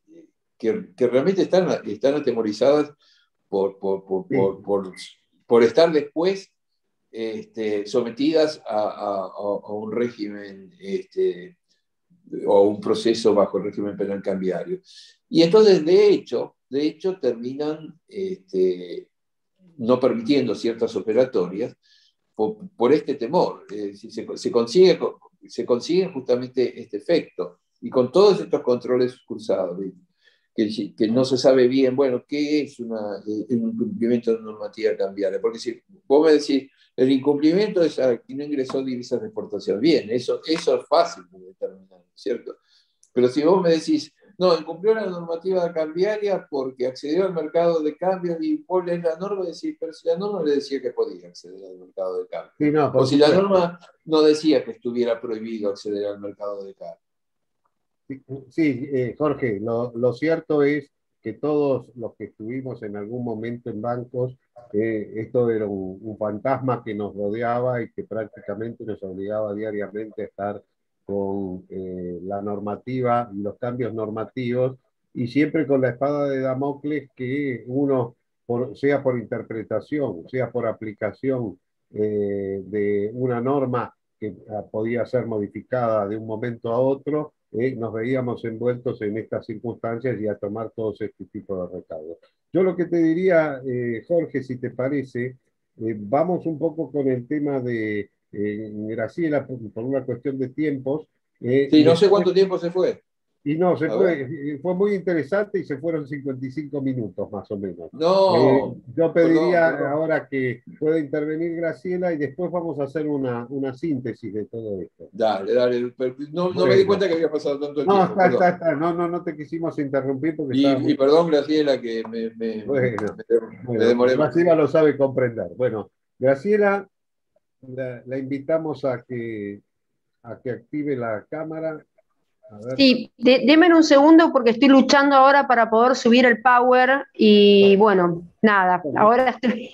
que realmente están atemorizadas por estar después sometidas a un régimen o a un proceso bajo el régimen penal cambiario. Y entonces, de hecho terminan no permitiendo ciertas operatorias por este temor. Se consigue justamente este efecto. Y con todos estos controles cruzados, que no se sabe bien, bueno, qué es un incumplimiento de normativa cambiaria. Porque si vos me decís, el incumplimiento es a quien no ingresó divisas de exportación. Bien, eso es fácil de determinar, ¿cierto? Pero si vos me decís, no, incumplió la normativa cambiaria porque accedió al mercado de cambio y vos lees la norma y decís, pero si la norma le decía que podía acceder al mercado de cambio. Sí, no, o si la norma no decía que estuviera prohibido acceder al mercado de cambio. Sí, Jorge, lo cierto es que todos los que estuvimos en algún momento en bancos, esto era un fantasma que nos rodeaba y que prácticamente nos obligaba diariamente a estar con la normativa y los cambios normativos, y siempre con la espada de Damocles que uno, sea por interpretación, sea por aplicación de una norma que podía ser modificada de un momento a otro, nos veíamos envueltos en estas circunstancias y a tomar todos este tipo de recaudos. Yo lo que te diría, Jorge, si te parece, vamos un poco con el tema de Graciela por una cuestión de tiempos. Sí, no sé cuánto tiempo se fue. Y no, fue muy interesante y se fueron 55 minutos más o menos. No. Yo pediría ahora que pueda intervenir Graciela y después vamos a hacer una síntesis de todo esto. Dale. No me di cuenta que había pasado tanto el tiempo. Está. No te quisimos interrumpir porque y perdón, Graciela, que me demoré. Graciela lo sabe comprender. Bueno, Graciela, la invitamos a que active la cámara. Sí, déme un segundo porque estoy luchando ahora para poder subir el power y bueno, nada, ahora estoy,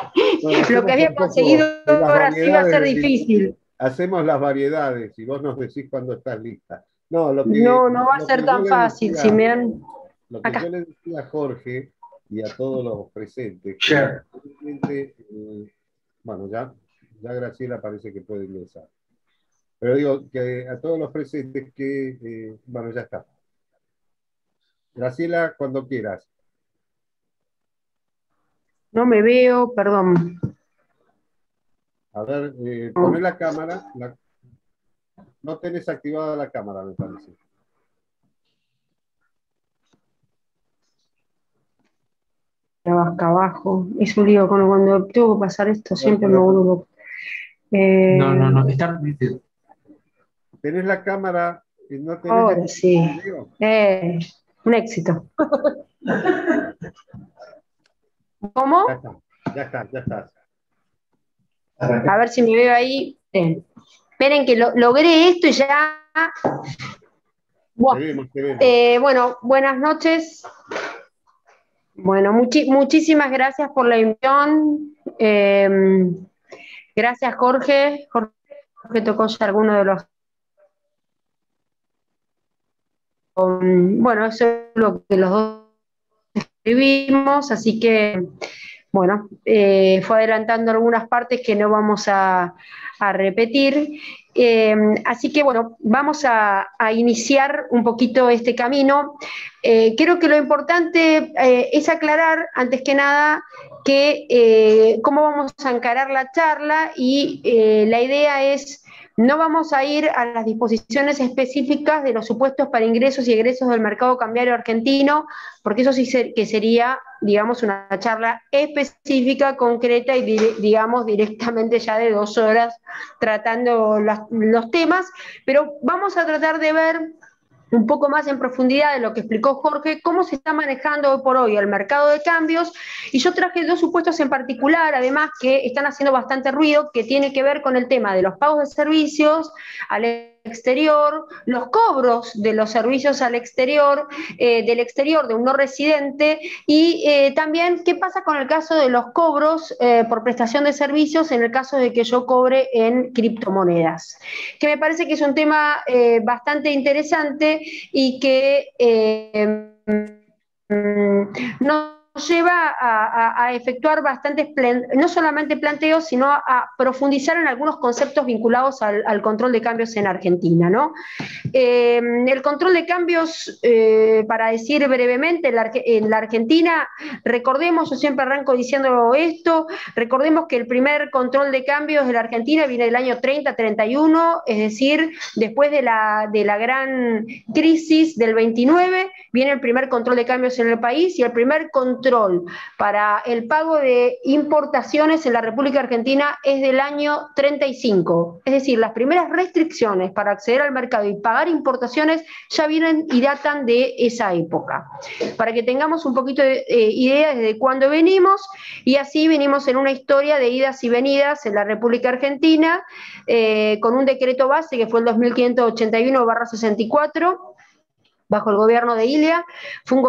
lo que había conseguido ahora sí va a ser difícil. Hacemos las variedades y vos nos decís cuando estás lista. No va a ser tan fácil. Si me han... Lo que yo le decía a Jorge y a todos los presentes, bueno, ya Graciela parece que puede ingresar. Pero digo que a todos los presentes que, bueno, ya está. Graciela, cuando quieras. No me veo, perdón. A ver, poné la cámara. No tenés activada la cámara, me parece. Acá abajo. Es un lío cuando tengo que pasar esto, siempre me vuelvo. No, está permitido. ¿Tenés la cámara? No tenés ahora sí. Un éxito. ¿Cómo? Ya está. A ver si me veo ahí. Esperen que logré esto y ya... Bueno, buenas noches. Bueno, muchísimas gracias por la invitación. Gracias, Jorge. Jorge tocó ya alguno de los... Bueno, eso es lo que los dos escribimos, así que, bueno, fue adelantando algunas partes que no vamos a repetir. Así que, bueno, vamos a iniciar un poquito este camino. Creo que lo importante es aclarar, antes que nada, que cómo vamos a encarar la charla y la idea es... No vamos a ir a las disposiciones específicas de los supuestos para ingresos y egresos del mercado cambiario argentino, porque eso sí que sería, digamos, una charla específica, concreta y, digamos, directamente ya de 2 horas tratando los temas, pero vamos a tratar de ver un poco más en profundidad de lo que explicó Jorge, cómo se está manejando hoy por hoy el mercado de cambios, y yo traje 2 supuestos en particular, además, que están haciendo bastante ruido, que tiene que ver con el tema de los pagos de servicios al exterior, los cobros de los servicios al exterior, del exterior de un no residente, y también qué pasa con el caso de los cobros por prestación de servicios en el caso de que yo cobre en criptomonedas, que me parece que es un tema bastante interesante y que nos lleva a efectuar bastantes, no solamente planteos, sino a profundizar en algunos conceptos vinculados al control de cambios en Argentina, ¿no? El control de cambios, para decir brevemente, en la Argentina, recordemos, yo siempre arranco diciendo esto, recordemos que el primer control de cambios de la Argentina viene del año 30-31, es decir, después de la gran crisis del 29, viene el primer control de cambios en el país, y el primer control para el pago de importaciones en la República Argentina es del año 35. Es decir, las primeras restricciones para acceder al mercado y pagar importaciones ya vienen y datan de esa época. Para que tengamos un poquito de idea desde cuándo venimos, y así venimos en una historia de idas y venidas en la República Argentina, con un decreto base que fue el 2581/64, bajo el gobierno de Ilia. Fue un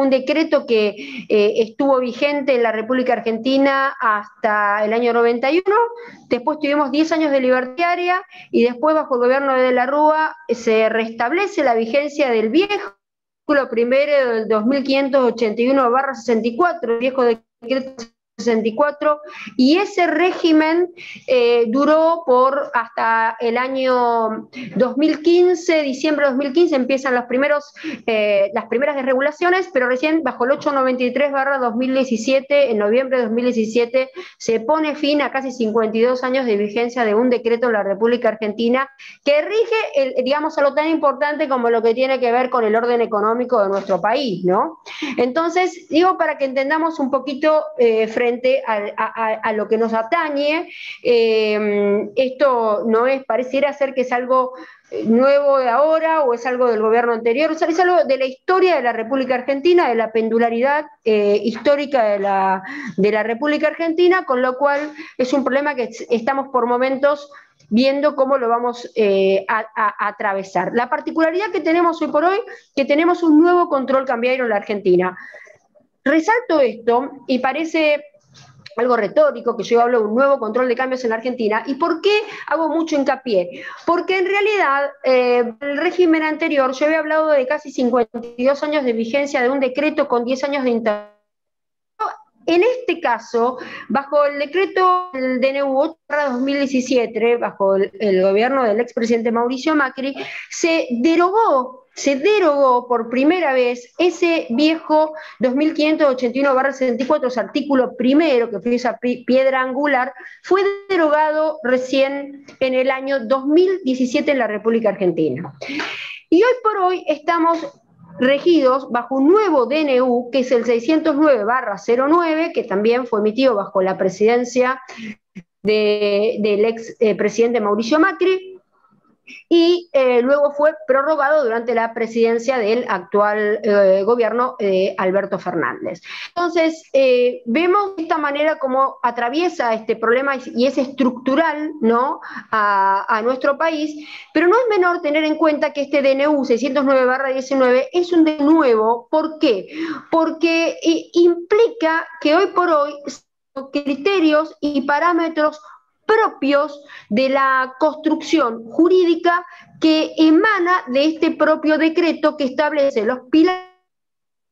decreto que estuvo vigente en la República Argentina hasta el año 91, después tuvimos 10 años de libertaria, y después bajo el gobierno de la Rúa se restablece la vigencia del viejo primero del 2581/64, el viejo decreto 64, y ese régimen duró por hasta el año 2015, diciembre de 2015, empiezan las primeras desregulaciones, pero recién bajo el 893/2017, en noviembre de 2017, se pone fin a casi 52 años de vigencia de un decreto en la República Argentina que rige, digamos, algo tan importante como lo que tiene que ver con el orden económico de nuestro país, ¿no? Entonces, digo, para que entendamos un poquito frente a lo que nos atañe, esto no es, pareciera ser que es algo nuevo de ahora o es algo del gobierno anterior, o sea, es algo de la historia de la República Argentina, de la pendularidad histórica de la República Argentina, con lo cual es un problema que estamos por momentos viendo cómo lo vamos a atravesar. La particularidad que tenemos hoy por hoy, que tenemos un nuevo control cambiario en la Argentina. Resalto esto, y parece algo retórico que yo hablo de un nuevo control de cambios en la Argentina. ¿Y por qué hago mucho hincapié? Porque en realidad el régimen anterior yo había hablado de casi 52 años de vigencia de un decreto con 10 años de intervención. En este caso, bajo el decreto del DNU 8/2017, bajo el gobierno del expresidente Mauricio Macri, se derogó por primera vez ese viejo 2581/64, ese artículo primero, que fue esa piedra angular, fue derogado recién en el año 2017 en la República Argentina. Y hoy por hoy estamos regidos bajo un nuevo DNU, que es el 609/09, que también fue emitido bajo la presidencia del ex presidente Mauricio Macri, y luego fue prorrogado durante la presidencia del actual gobierno Alberto Fernández. Entonces, vemos de esta manera cómo atraviesa este problema y es estructural, ¿no?, a nuestro país, pero no es menor tener en cuenta que este DNU 609/19 es un DNU nuevo. ¿Por qué? Porque implica que hoy por hoy criterios y parámetros propios de la construcción jurídica que emana de este propio decreto que establece los pilares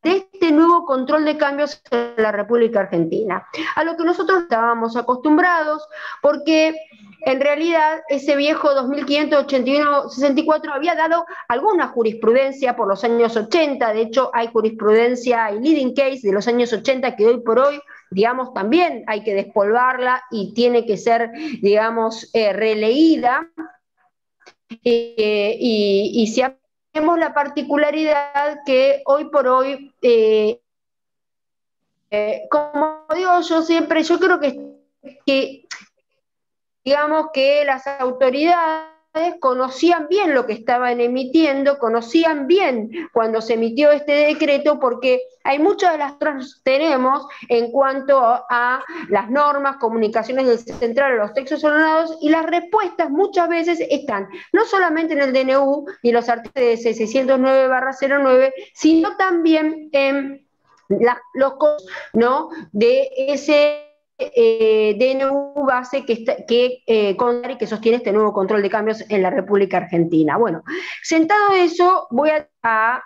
de este nuevo control de cambios en la República Argentina, a lo que nosotros estábamos acostumbrados, porque en realidad ese viejo 2581-64 había dado alguna jurisprudencia por los años 80, de hecho hay jurisprudencia y leading case de los años 80 que hoy por hoy, digamos, también hay que despolvarla y tiene que ser, digamos, releída, y si tenemos la particularidad que hoy por hoy, como digo yo siempre, yo creo que digamos que las autoridades conocían bien lo que estaban emitiendo, conocían bien cuando se emitió este decreto, porque hay muchas de las cosas que tenemos en cuanto a las normas, comunicaciones del central, los textos ordenados, y las respuestas muchas veces están no solamente en el DNU y los artículos de 609/09, sino también en los costos, ¿no?, de ese DNU base que sostiene este nuevo control de cambios en la República Argentina. Bueno, sentado eso, voy a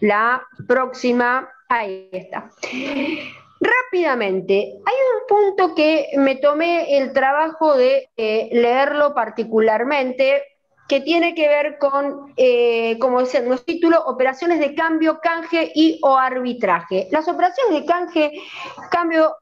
la próxima. Ahí está. Rápidamente, hay un punto que me tomé el trabajo de leerlo particularmente, que tiene que ver con, como dice nuestro título, operaciones de cambio, canje y o arbitraje. Las operaciones de cambio,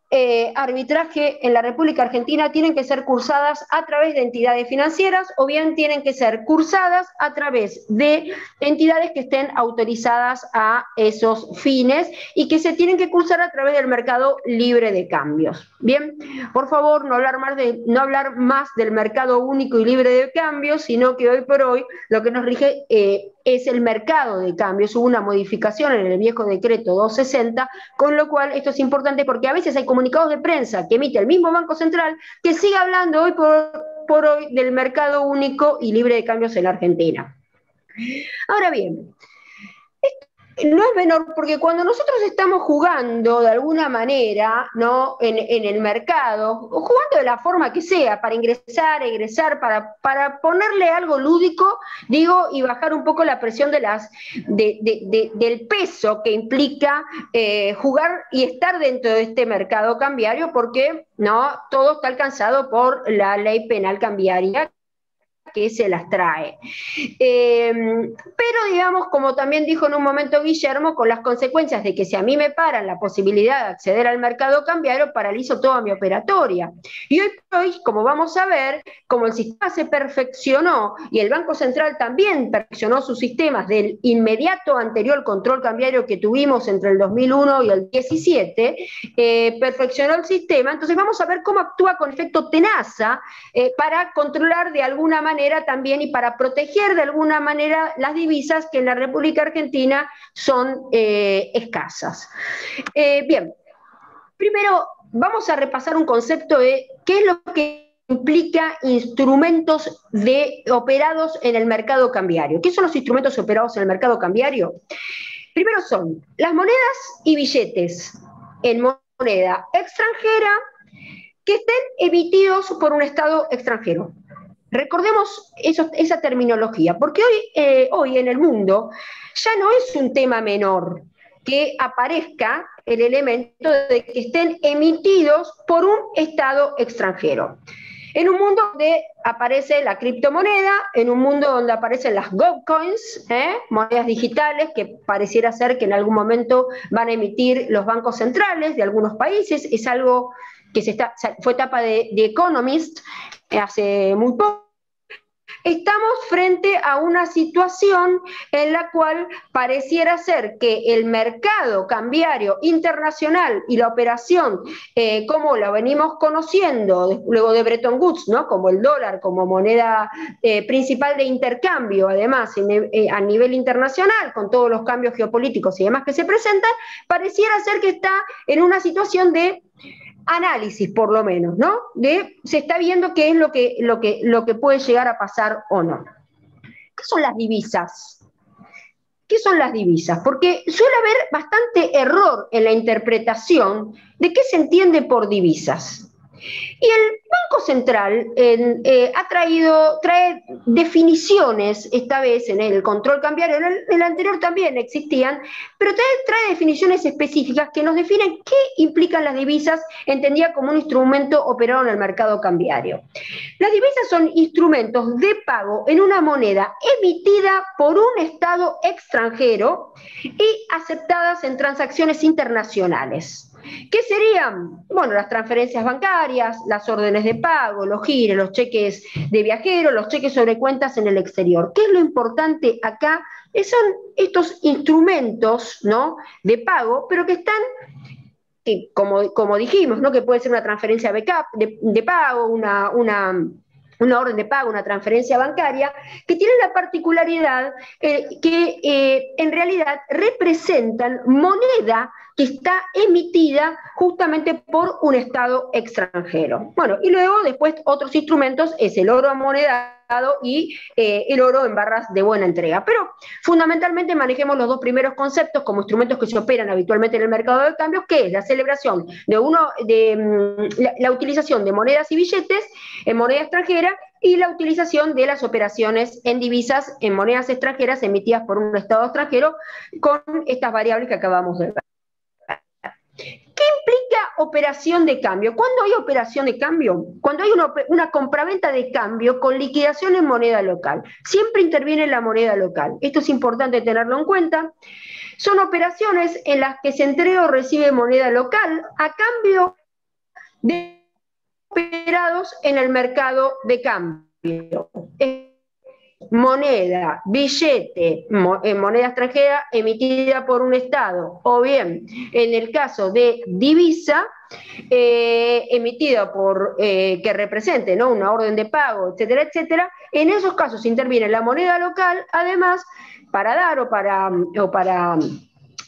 arbitraje en la República Argentina tienen que ser cursadas a través de entidades financieras o bien tienen que ser cursadas a través de entidades que estén autorizadas a esos fines y que se tienen que cursar a través del mercado libre de cambios. Bien, por favor, no hablar más del mercado único y libre de cambios, sino que hoy por hoy lo que nos rige es el mercado de cambios. Hubo una modificación en el viejo decreto 260, con lo cual esto es importante porque a veces hay comunicados de prensa que emite el mismo Banco Central que sigue hablando hoy por hoy del mercado único y libre de cambios en la Argentina. Ahora bien, no es menor porque cuando nosotros estamos jugando de alguna manera, ¿no?, en el mercado, o jugando de la forma que sea, para ingresar, egresar, para ponerle algo lúdico, digo, y bajar un poco la presión del peso que implica jugar y estar dentro de este mercado cambiario, porque no todo está alcanzado por la ley penal cambiaria que se las trae. Pero digamos, como también dijo en un momento Guillermo, con las consecuencias de que si a mí me paran la posibilidad de acceder al mercado cambiario, paralizo toda mi operatoria. Y hoy por hoy, como vamos a ver, como el sistema se perfeccionó y el Banco Central también perfeccionó sus sistemas del inmediato anterior control cambiario que tuvimos entre el 2001 y el 17, perfeccionó el sistema, entonces vamos a ver cómo actúa con efecto tenaza para controlar de alguna manera también y para proteger de alguna manera las divisas que en la República Argentina son escasas. Bien, primero vamos a repasar un concepto de qué es lo que implica instrumentos operados en el mercado cambiario. ¿Qué son los instrumentos operados en el mercado cambiario? Primero son las monedas y billetes en moneda extranjera que estén emitidos por un Estado extranjero. Recordemos esa terminología, porque hoy en el mundo ya no es un tema menor que aparezca el elemento de que estén emitidos por un Estado extranjero. En un mundo donde aparece la criptomoneda, en un mundo donde aparecen las GovCoins, monedas digitales que pareciera ser que en algún momento van a emitir los bancos centrales de algunos países, es algo que fue etapa de Economist hace muy poco. estamos frente a una situación en la cual pareciera ser que el mercado cambiario internacional y la operación, como la venimos conociendo luego de Bretton Woods, ¿no? Como el dólar, como moneda principal de intercambio, además a nivel internacional, con todos los cambios geopolíticos y demás que se presentan, pareciera ser que está en una situación de análisis, por lo menos, ¿no? Se está viendo qué es lo que puede llegar a pasar o no. ¿Qué son las divisas? ¿Qué son las divisas? Porque suele haber bastante error en la interpretación de qué se entiende por divisas. Y el Banco Central trae definiciones, esta vez en el control cambiario, en el anterior también existían, pero trae definiciones específicas que nos definen qué implican las divisas, entendidas como un instrumento operado en el mercado cambiario. Las divisas son instrumentos de pago en una moneda emitida por un Estado extranjero y aceptadas en transacciones internacionales. ¿Qué serían? Bueno, las transferencias bancarias, las órdenes de pago, los giros, los cheques de viajeros, los cheques sobre cuentas en el exterior. ¿Qué es lo importante acá? Son estos instrumentos, ¿no?, de pago, pero que están, como dijimos, ¿no?, que puede ser una transferencia de pago, una orden de pago, una transferencia bancaria, que tiene la particularidad que en realidad representan moneda que está emitida justamente por un Estado extranjero. Bueno, y luego después otros instrumentos es el oro amonedado y el oro en barras de buena entrega. Pero fundamentalmente manejemos los dos primeros conceptos como instrumentos que se operan habitualmente en el mercado de cambios, que es la celebración la utilización de monedas y billetes en moneda extranjera y la utilización de las operaciones en divisas en monedas extranjeras emitidas por un Estado extranjero con estas variables que acabamos de ver. ¿Qué implica operación de cambio? ¿Cuándo hay operación de cambio? Cuando hay una compraventa de cambio con liquidación en moneda local. Siempre interviene la moneda local. Esto es importante tenerlo en cuenta. Son operaciones en las que se entrega o recibe moneda local a cambio de operados en el mercado de cambio. Moneda, billete, moneda extranjera emitida por un Estado, o bien, en el caso de divisa, emitida que represente, ¿no?, una orden de pago, etcétera, etcétera. En esos casos interviene la moneda local, además, para dar o para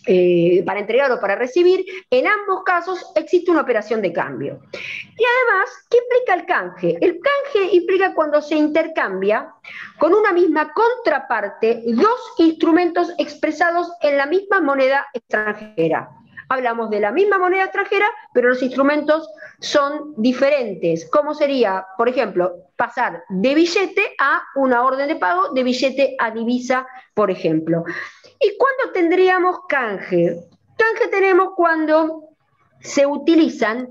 entregar o para recibir. En ambos casos existe una operación de cambio. Y además, ¿qué implica el canje? El canje implica cuando se intercambia con una misma contraparte dos instrumentos expresados en la misma moneda extranjera. Hablamos de la misma moneda extranjera, pero los instrumentos son diferentes. ¿Cómo sería, por ejemplo, pasar de billete a una orden de pago, de billete a divisa, por ejemplo? ¿Y cuándo tendríamos canje? Canje tenemos cuando se utilizan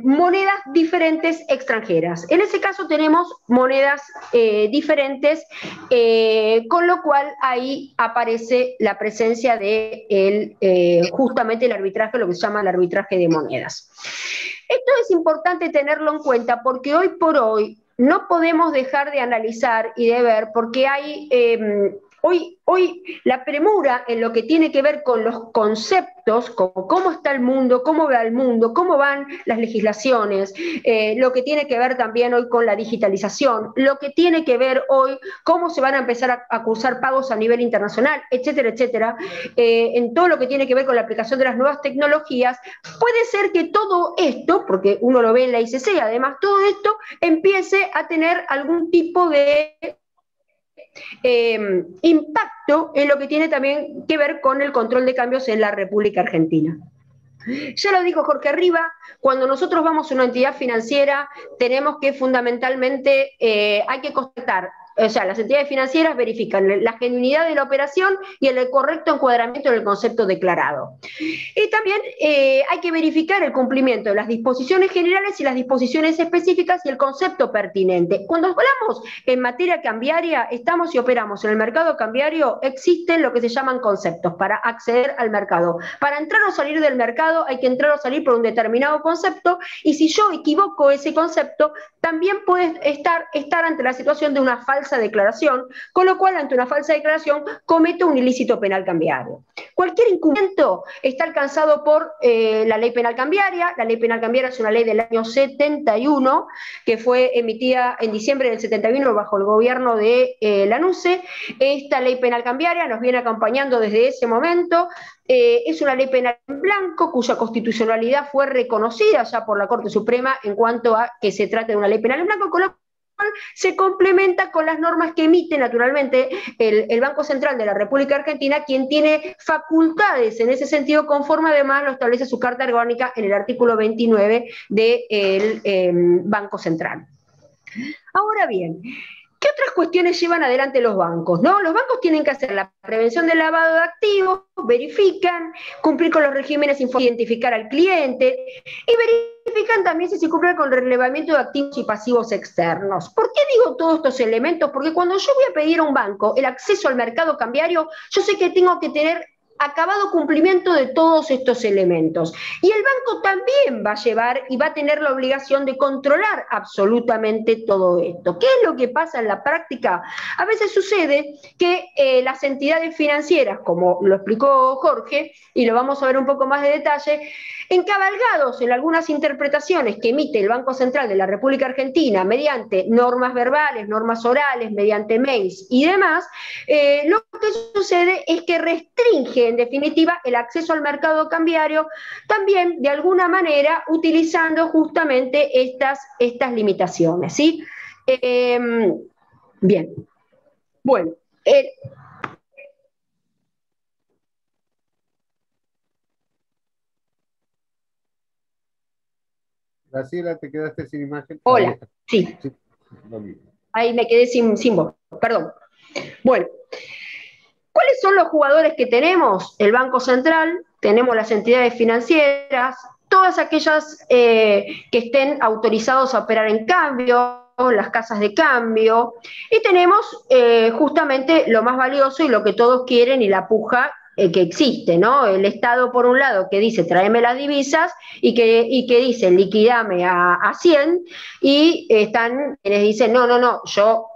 monedas diferentes extranjeras. En ese caso tenemos monedas diferentes, con lo cual ahí aparece la presencia de justamente el arbitraje, lo que se llama el arbitraje de monedas. Esto es importante tenerlo en cuenta porque hoy por hoy no podemos dejar de analizar y de ver, porque hay Hoy la premura en lo que tiene que ver con los conceptos, como cómo está el mundo, cómo va el mundo, cómo van las legislaciones, lo que tiene que ver también hoy con la digitalización, lo que tiene que ver hoy cómo se van a empezar a cursar pagos a nivel internacional, etcétera, etcétera, en todo lo que tiene que ver con la aplicación de las nuevas tecnologías, puede ser que todo esto, porque uno lo ve en la ICC, además todo esto empiece a tener algún tipo de impacto en lo que tiene también que ver con el control de cambios en la República Argentina. Ya lo dijo Jorge Riva, cuando nosotros vamos a una entidad financiera tenemos que fundamentalmente, hay que constatar o sea, las entidades financieras verifican la genuinidad de la operación y el correcto encuadramiento del concepto declarado. Y también hay que verificar el cumplimiento de las disposiciones generales y las disposiciones específicas y el concepto pertinente. Cuando hablamos en materia cambiaria, estamos y operamos en el mercado cambiario, existen lo que se llaman conceptos para acceder al mercado. Para entrar o salir del mercado hay que entrar o salir por un determinado concepto, y si yo equivoco ese concepto, también puede estar ante la situación de una falsa declaración, con lo cual ante una falsa declaración cometo un ilícito penal cambiario. Cualquier incumplimiento está alcanzado por la ley penal cambiaria. La ley penal cambiaria es una ley del año 71 que fue emitida en diciembre del 71 bajo el gobierno de Lanusse. Esta ley penal cambiaria nos viene acompañando desde ese momento. Es una ley penal en blanco cuya constitucionalidad fue reconocida ya por la Corte Suprema en cuanto a que se trata de una ley penal en blanco, con lo cual se complementa con las normas que emite naturalmente el Banco Central de la República Argentina, quien tiene facultades en ese sentido, conforme además lo establece su Carta Orgánica en el artículo 29 del Banco Central. Ahora bien, ¿qué otras cuestiones llevan adelante los bancos? ¿No? Los bancos tienen que hacer la prevención del lavado de activos, verifican, cumplir con los regímenes, identificar al cliente y verifican también si se cumple con el relevamiento de activos y pasivos externos. ¿Por qué digo todos estos elementos? Porque cuando yo voy a pedir a un banco el acceso al mercado cambiario, yo sé que tengo que tener acabado cumplimiento de todos estos elementos. Y el banco también va a llevar y va a tener la obligación de controlar absolutamente todo esto. ¿Qué es lo que pasa en la práctica? A veces sucede que las entidades financieras, como lo explicó Jorge, y lo vamos a ver un poco más de detalle, encabalgados en algunas interpretaciones que emite el Banco Central de la República Argentina mediante normas verbales, normas orales, mediante mails y demás, lo que sucede es que restringe en definitiva el acceso al mercado cambiario, también de alguna manera utilizando justamente estas limitaciones, ¿sí? Bien, bueno. Graciela, te quedaste sin imagen. Hola, sí. Ahí me quedé sin voz, perdón. Bueno, ¿cuáles son los jugadores que tenemos? El Banco Central, tenemos las entidades financieras, todas aquellas que estén autorizados a operar en cambio, las casas de cambio, y tenemos justamente lo más valioso y lo que todos quieren y la puja que existe, ¿no? El Estado, por un lado, que dice tráeme las divisas y que dice liquidame a 100, y están quienes dicen no, yo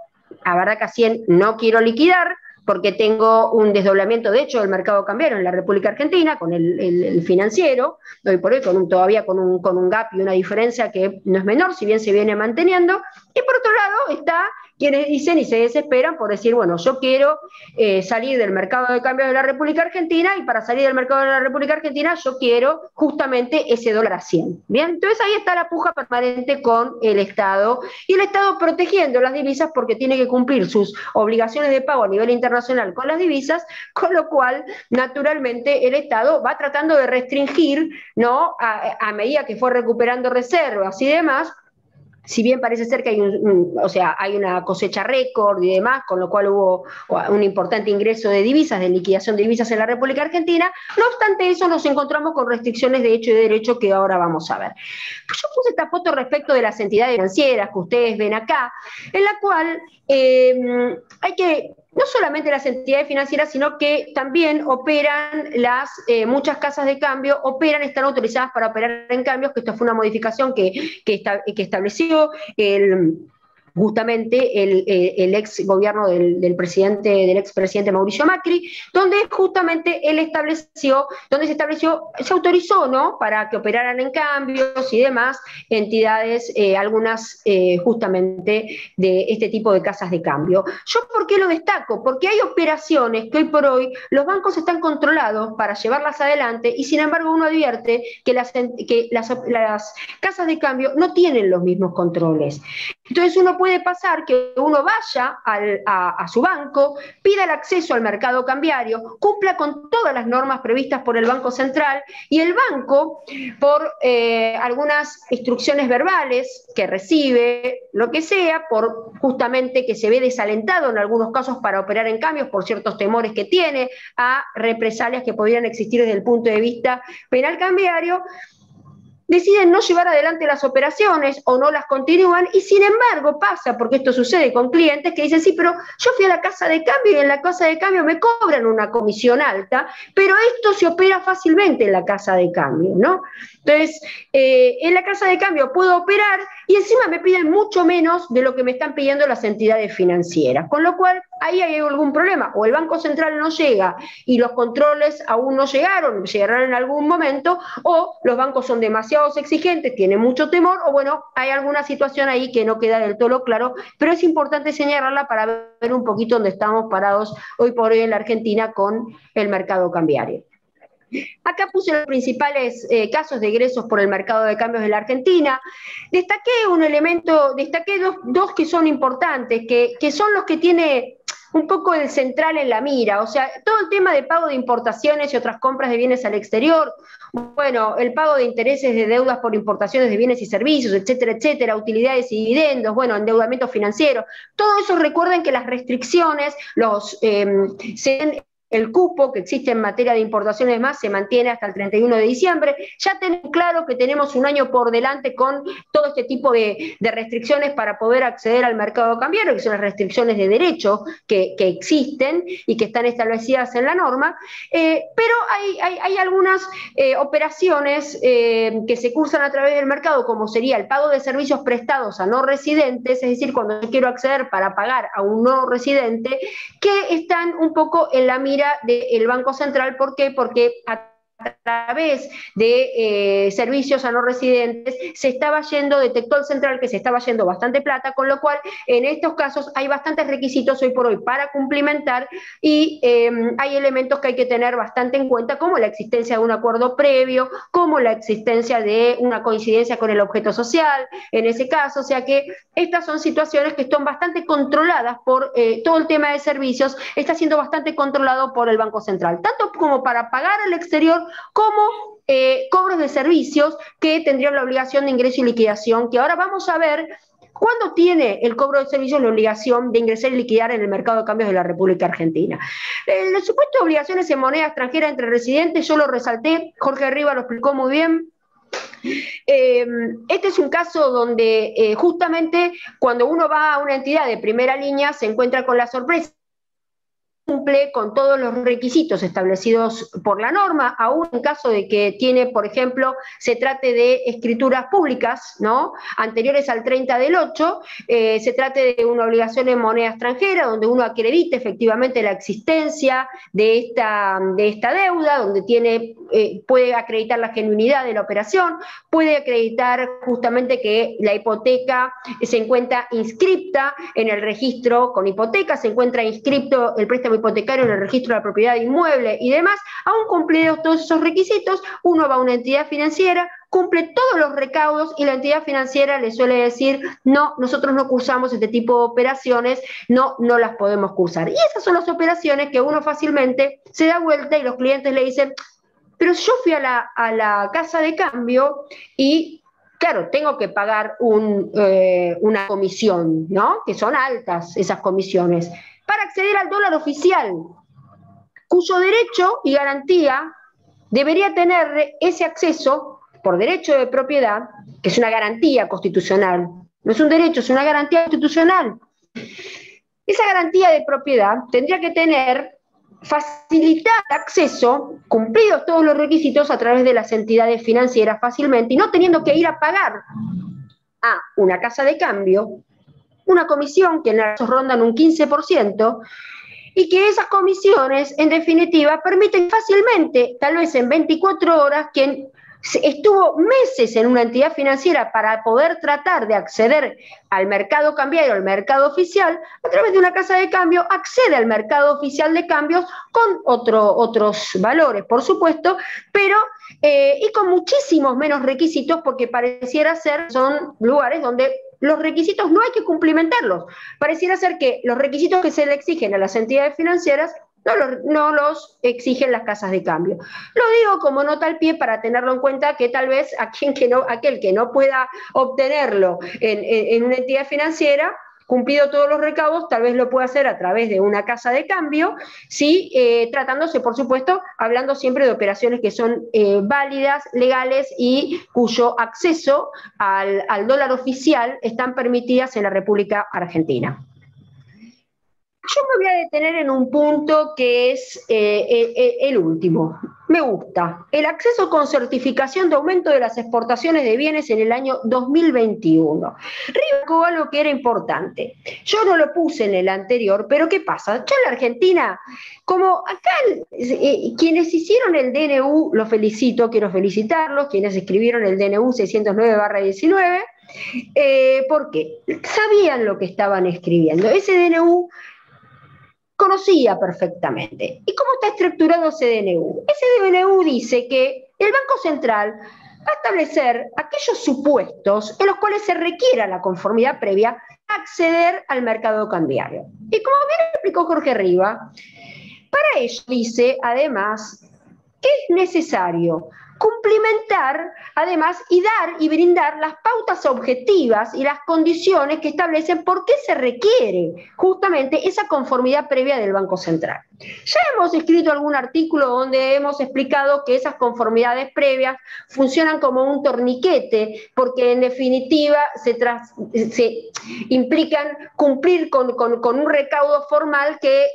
la verdad que a 100 no quiero liquidar porque tengo un desdoblamiento, de hecho, del mercado cambiario en la República Argentina con el financiero, hoy por hoy todavía con un gap y una diferencia que no es menor, si bien se viene manteniendo, y por otro lado está quienes dicen y se desesperan por decir, bueno, yo quiero salir del mercado de cambios de la República Argentina, y para salir del mercado de la República Argentina yo quiero justamente ese dólar a 100. Bien, entonces ahí está la puja permanente con el Estado, y el Estado protegiendo las divisas porque tiene que cumplir sus obligaciones de pago a nivel internacional con las divisas, con lo cual naturalmente el Estado va tratando de restringir, ¿no? A medida que fue recuperando reservas y demás. Si bien parece ser que hay una cosecha récord y demás, con lo cual hubo un importante ingreso de divisas, de liquidación de divisas en la República Argentina, no obstante eso nos encontramos con restricciones de hecho y de derecho que ahora vamos a ver. Yo puse esta foto respecto de las entidades financieras que ustedes ven acá, en la cual hay que, no solamente las entidades financieras, sino que también operan muchas casas de cambio, están autorizadas para operar en cambios, que esto fue una modificación que estableció justamente el ex gobierno del expresidente Mauricio Macri, donde justamente se autorizó, ¿no?, para que operaran en cambios y demás entidades, algunas justamente de este tipo de casas de cambio. ¿Yo por qué lo destaco? Porque hay operaciones que hoy por hoy los bancos están controlados para llevarlas adelante, y sin embargo uno advierte que las casas de cambio no tienen los mismos controles. Entonces uno puede pasar que uno vaya a su banco, pida el acceso al mercado cambiario, cumpla con todas las normas previstas por el Banco Central y el banco, por algunas instrucciones verbales que recibe, lo que sea, por justamente que se ve desalentado en algunos casos para operar en cambios por ciertos temores que tiene a represalias que podrían existir desde el punto de vista penal cambiario, deciden no llevar adelante las operaciones o no las continúan y sin embargo pasa, porque esto sucede con clientes que dicen, sí, pero yo fui a la casa de cambio y en la casa de cambio me cobran una comisión alta, pero esto se opera fácilmente en la casa de cambio, ¿no? Entonces, en la casa de cambio puedo operar y encima me piden mucho menos de lo que me están pidiendo las entidades financieras, con lo cual ahí hay algún problema, o el Banco Central no llega y los controles aún no llegaron, llegarán en algún momento, o los bancos son demasiado exigentes, tienen mucho temor, o bueno, hay alguna situación ahí que no queda del todo claro, pero es importante señalarla para ver un poquito dónde estamos parados hoy por hoy en la Argentina con el mercado cambiario. Acá puse los principales casos de egresos por el mercado de cambios de la Argentina. Destaqué un elemento, destaqué dos que son importantes, que son los que tiene un poco el central en la mira, o sea, todo el tema de pago de importaciones y otras compras de bienes al exterior, bueno, el pago de intereses de deudas por importaciones de bienes y servicios, etcétera, etcétera, utilidades y dividendos, bueno, endeudamiento financiero, todo eso recuerden que las restricciones, el cupo que existe en materia de importaciones más se mantiene hasta el 31 de diciembre. Ya tenemos claro que tenemos un año por delante con todo este tipo de restricciones para poder acceder al mercado cambiario, que son las restricciones de derecho que existen y que están establecidas en la norma, pero hay algunas operaciones que se cursan a través del mercado, como sería el pago de servicios prestados a no residentes, es decir, cuando yo quiero acceder para pagar a un no residente, que están un poco en la mira del Banco Central. ¿Por qué? Porque a través de servicios a no residentes se estaba yendo, detectó el central que se estaba yendo bastante plata, con lo cual en estos casos hay bastantes requisitos hoy por hoy para cumplimentar y hay elementos que hay que tener bastante en cuenta, como la existencia de un acuerdo previo, como la existencia de una coincidencia con el objeto social, en ese caso, o sea que estas son situaciones que están bastante controladas por todo el tema de servicios, está siendo bastante controlado por el Banco Central, tanto como para pagar al exterior, como cobros de servicios que tendrían la obligación de ingreso y liquidación, que ahora vamos a ver cuándo tiene el cobro de servicios la obligación de ingresar y liquidar en el mercado de cambios de la República Argentina. El supuesto de obligaciones en moneda extranjera entre residentes, yo lo resalté, Jorge Riva lo explicó muy bien. Este es un caso donde justamente cuando uno va a una entidad de primera línea se encuentra con la sorpresa, cumple con todos los requisitos establecidos por la norma, aún en caso de que tiene, por ejemplo, se trate de escrituras públicas, ¿no?, anteriores al 30 del 8, se trate de una obligación en moneda extranjera, donde uno acredite efectivamente la existencia de esta deuda, donde puede acreditar la genuinidad de la operación, puede acreditar justamente que la hipoteca se encuentra inscripta en el registro con hipoteca, se encuentra inscripto el préstamo hipotecario en el registro de la propiedad inmueble y demás. Aún cumplidos todos esos requisitos, uno va a una entidad financiera, cumple todos los recaudos y la entidad financiera le suele decir, no, nosotros no cursamos este tipo de operaciones, no las podemos cursar. Y esas son las operaciones que uno fácilmente se da vuelta y los clientes le dicen, pero yo fui a la casa de cambio y claro, tengo que pagar una comisión, ¿no?, que son altas esas comisiones, para acceder al dólar oficial, cuyo derecho y garantía debería tener ese acceso por derecho de propiedad, que es una garantía constitucional, no es un derecho, es una garantía constitucional. Esa garantía de propiedad tendría que facilitar acceso, cumplidos todos los requisitos, a través de las entidades financieras fácilmente, y no teniendo que ir a pagar a una casa de cambio una comisión que en casos rondan un 15%, y que esas comisiones, en definitiva, permiten fácilmente, tal vez en 24 horas, quien estuvo meses en una entidad financiera para poder tratar de acceder al mercado cambiario, al mercado oficial, a través de una casa de cambio, accede al mercado oficial de cambios con otros valores, por supuesto, pero y con muchísimos menos requisitos, porque pareciera ser, son lugares donde los requisitos no hay que cumplimentarlos. Pareciera ser que los requisitos que se le exigen a las entidades financieras no los exigen las casas de cambio. Lo digo como nota al pie para tenerlo en cuenta, que tal vez aquel que no pueda obtenerlo en una entidad financiera, cumplido todos los recaudos, tal vez lo pueda hacer a través de una casa de cambio, ¿sí? Tratándose, por supuesto, hablando siempre de operaciones que son válidas, legales y cuyo acceso al dólar oficial están permitidas en la República Argentina. Yo me voy a detener en un punto que es el último. Me gusta. El acceso con certificación de aumento de las exportaciones de bienes en el año 2021. Rico, algo que era importante. Yo no lo puse en el anterior, pero ¿qué pasa? Ya en la Argentina, como acá quienes hicieron el DNU, los felicito, quiero felicitarlos, quienes escribieron el DNU 609/19, ¿por qué? Sabían lo que estaban escribiendo. Ese DNU conocía perfectamente. ¿Y cómo está estructurado ese DNU? Ese DNU dice que el Banco Central va a establecer aquellos supuestos en los cuales se requiera la conformidad previa a acceder al mercado cambiario. Y como bien explicó Jorge Riva, para ello dice, además, que es necesario cumplimentar, además, y dar y brindar las pautas objetivas y las condiciones que establecen por qué se requiere justamente esa conformidad previa del Banco Central. Ya hemos escrito algún artículo donde hemos explicado que esas conformidades previas funcionan como un torniquete, porque en definitiva se implican cumplir con un recaudo formal que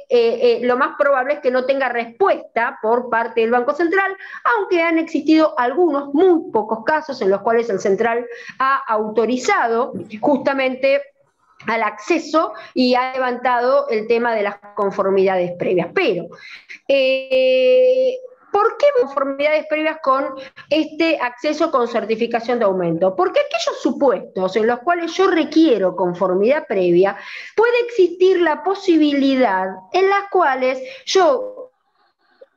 lo más probable es que no tenga respuesta por parte del Banco Central, aunque han existido algunos, muy pocos casos en los cuales el Central ha autorizado justamente al acceso y ha levantado el tema de las conformidades previas. Pero, ¿por qué conformidades previas con este acceso con certificación de aumento? Porque aquellos supuestos en los cuales yo requiero conformidad previa, puede existir la posibilidad en las cuales yo,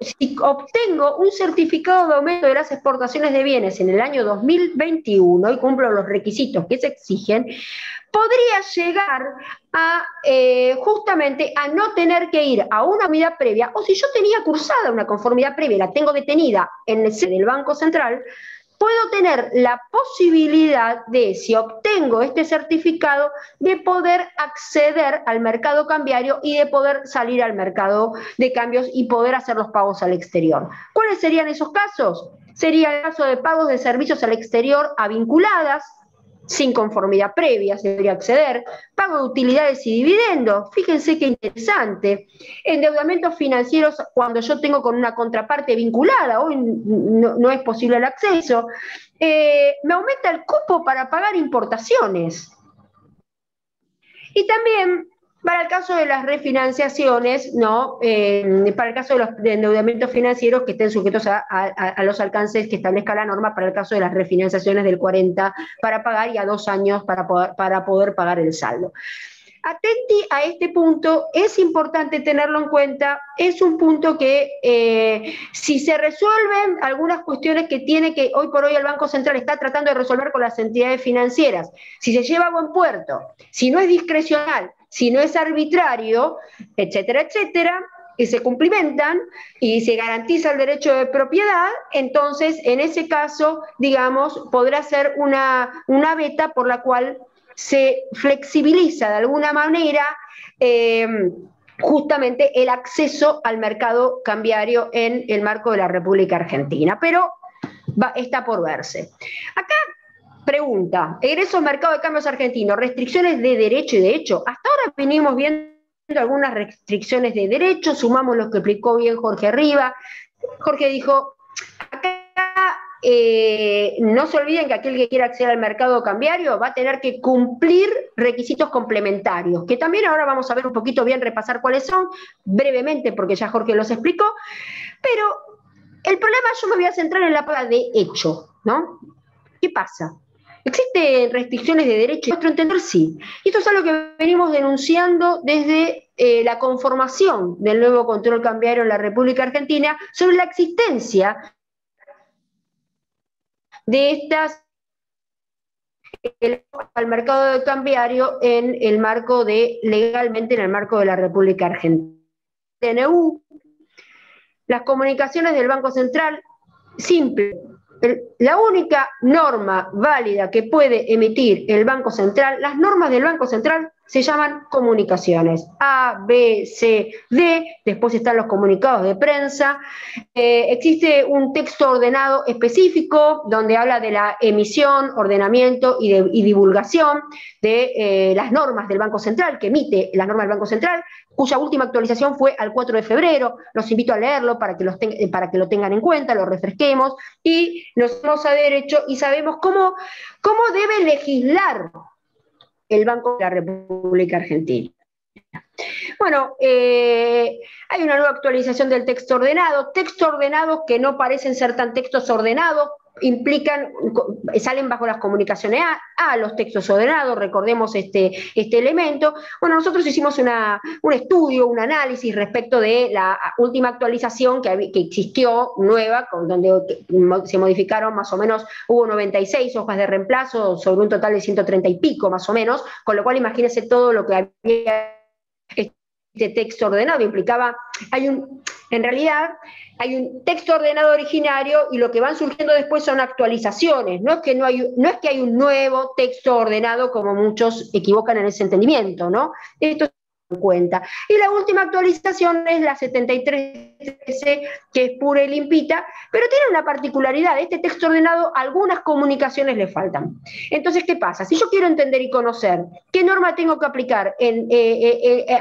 si obtengo un certificado de aumento de las exportaciones de bienes en el año 2021 y cumplo los requisitos que se exigen, podría llegar a justamente a no tener que ir a una conformidad previa, o si yo tenía cursada una conformidad previa y la tengo detenida en el sede del Banco Central, puedo tener la posibilidad de, si obtengo este certificado, de poder acceder al mercado cambiario y de poder salir al mercado de cambios y poder hacer los pagos al exterior. ¿Cuáles serían esos casos? Sería el caso de pagos de servicios al exterior a vinculadas, sin conformidad previa se debería acceder, pago de utilidades y dividendos, fíjense qué interesante, endeudamientos financieros cuando yo tengo con una contraparte vinculada, hoy no es posible el acceso, me aumenta el cupo para pagar importaciones. Y también para el caso de las refinanciaciones, ¿no? Para el caso de los endeudamientos financieros que estén sujetos a los alcances que establezca la norma, para el caso de las refinanciaciones del 40 para pagar y a 2 años para poder pagar el saldo. Atenti a este punto, es importante tenerlo en cuenta, es un punto que si se resuelven algunas cuestiones que tiene que hoy por hoy el Banco Central está tratando de resolver con las entidades financieras, si se lleva a buen puerto, si no es discrecional, si no es arbitrario, etcétera, etcétera, y se cumplimentan y se garantiza el derecho de propiedad, entonces en ese caso, digamos, podrá ser una veta por la cual se flexibiliza de alguna manera justamente el acceso al mercado cambiario en el marco de la República Argentina, pero está por verse. Acá pregunta, egreso al mercado de cambios argentino, restricciones de derecho y de hecho. Hasta ahora venimos viendo algunas restricciones de derecho, sumamos lo que explicó bien Jorge Riva. Jorge dijo, acá no se olviden que aquel que quiera acceder al mercado cambiario va a tener que cumplir requisitos complementarios, que también ahora vamos a ver un poquito bien, repasar cuáles son, brevemente, porque ya Jorge los explicó, pero el problema, yo me voy a centrar en la palabra de hecho, ¿no? ¿Qué pasa? ¿Existen restricciones de derecho? A nuestro entender, sí. Y esto es algo que venimos denunciando desde la conformación del nuevo control cambiario en la República Argentina sobre la existencia de estas al mercado cambiario legalmente en el marco de la República Argentina. TNU, las comunicaciones del Banco Central, simple. La única norma válida que puede emitir el Banco Central, las normas del Banco Central se llaman comunicaciones. A, B, C, D, después están los comunicados de prensa. Existe un texto ordenado específico donde habla de la emisión, ordenamiento y divulgación de las normas del Banco Central, que emite las normas del Banco Central, cuya última actualización fue al 4 de febrero. Los invito a leerlo para que lo tengan en cuenta, lo refresquemos y nos vamos a derecho y sabemos cómo debe legislar el Banco de la República Argentina. Bueno, hay una nueva actualización del texto ordenados que no parecen ser tan textos ordenados, salen bajo las comunicaciones a los textos ordenados, recordemos este elemento. Bueno, nosotros hicimos un estudio, un análisis respecto de la última actualización que existió, nueva, donde se modificaron más o menos, hubo 96 hojas de reemplazo sobre un total de 130 y pico más o menos, con lo cual imagínense todo lo que había este texto ordenado, implicaba, en realidad hay un texto ordenado originario y lo que van surgiendo después son actualizaciones, no es que hay un nuevo texto ordenado como muchos equivocan en ese entendimiento, ¿no? Esto se da cuenta. Y la última actualización es la 7313, que es pura y limpita, pero tiene una particularidad, este texto ordenado, algunas comunicaciones le faltan. Entonces, ¿qué pasa? Si yo quiero entender y conocer qué norma tengo que aplicar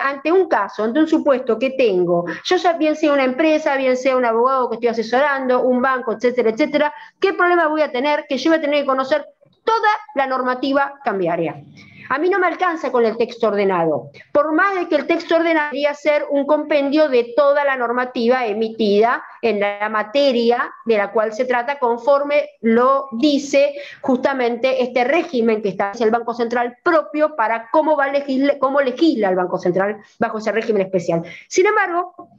ante un caso, ante un supuesto que tengo, yo bien sea una empresa, bien sea un abogado que estoy asesorando, un banco, etcétera, etcétera, ¿qué problema voy a tener? Que yo voy a tener que conocer toda la normativa cambiaria. A mí no me alcanza con el texto ordenado, por más de que el texto ordenado debería ser un compendio de toda la normativa emitida en la materia de la cual se trata, conforme lo dice justamente este régimen que establece el Banco Central propio para cómo legisla el Banco Central bajo ese régimen especial. Sin embargo,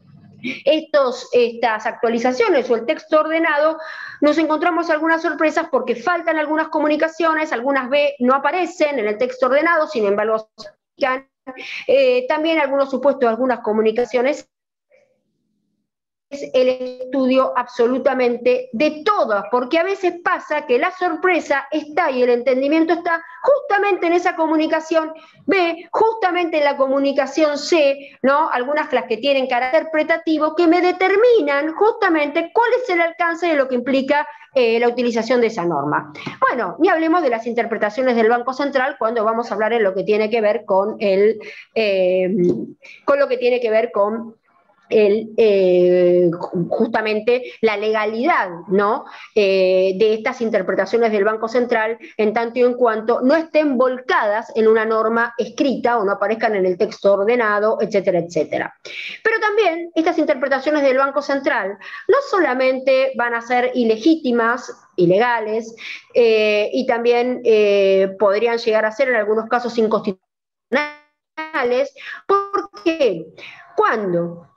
estas actualizaciones o el texto ordenado, nos encontramos algunas sorpresas porque faltan algunas comunicaciones, algunas no aparecen en el texto ordenado, sin embargo, también algunos supuestos, algunas comunicaciones. Es el estudio absolutamente de todas, porque a veces pasa que la sorpresa está y el entendimiento está justamente en esa comunicación B, justamente en la comunicación C, ¿no? Algunas las que tienen carácter interpretativo que me determinan justamente cuál es el alcance de lo que implica la utilización de esa norma. Bueno, ni hablemos de las interpretaciones del Banco Central cuando vamos a hablar en lo que tiene que ver con justamente la legalidad, ¿no? De estas interpretaciones del Banco Central, en tanto y en cuanto no estén volcadas en una norma escrita o no aparezcan en el texto ordenado, etcétera, etcétera. Pero también estas interpretaciones del Banco Central no solamente van a ser ilegítimas, ilegales, y también podrían llegar a ser en algunos casos inconstitucionales. ¿Por qué? Cuando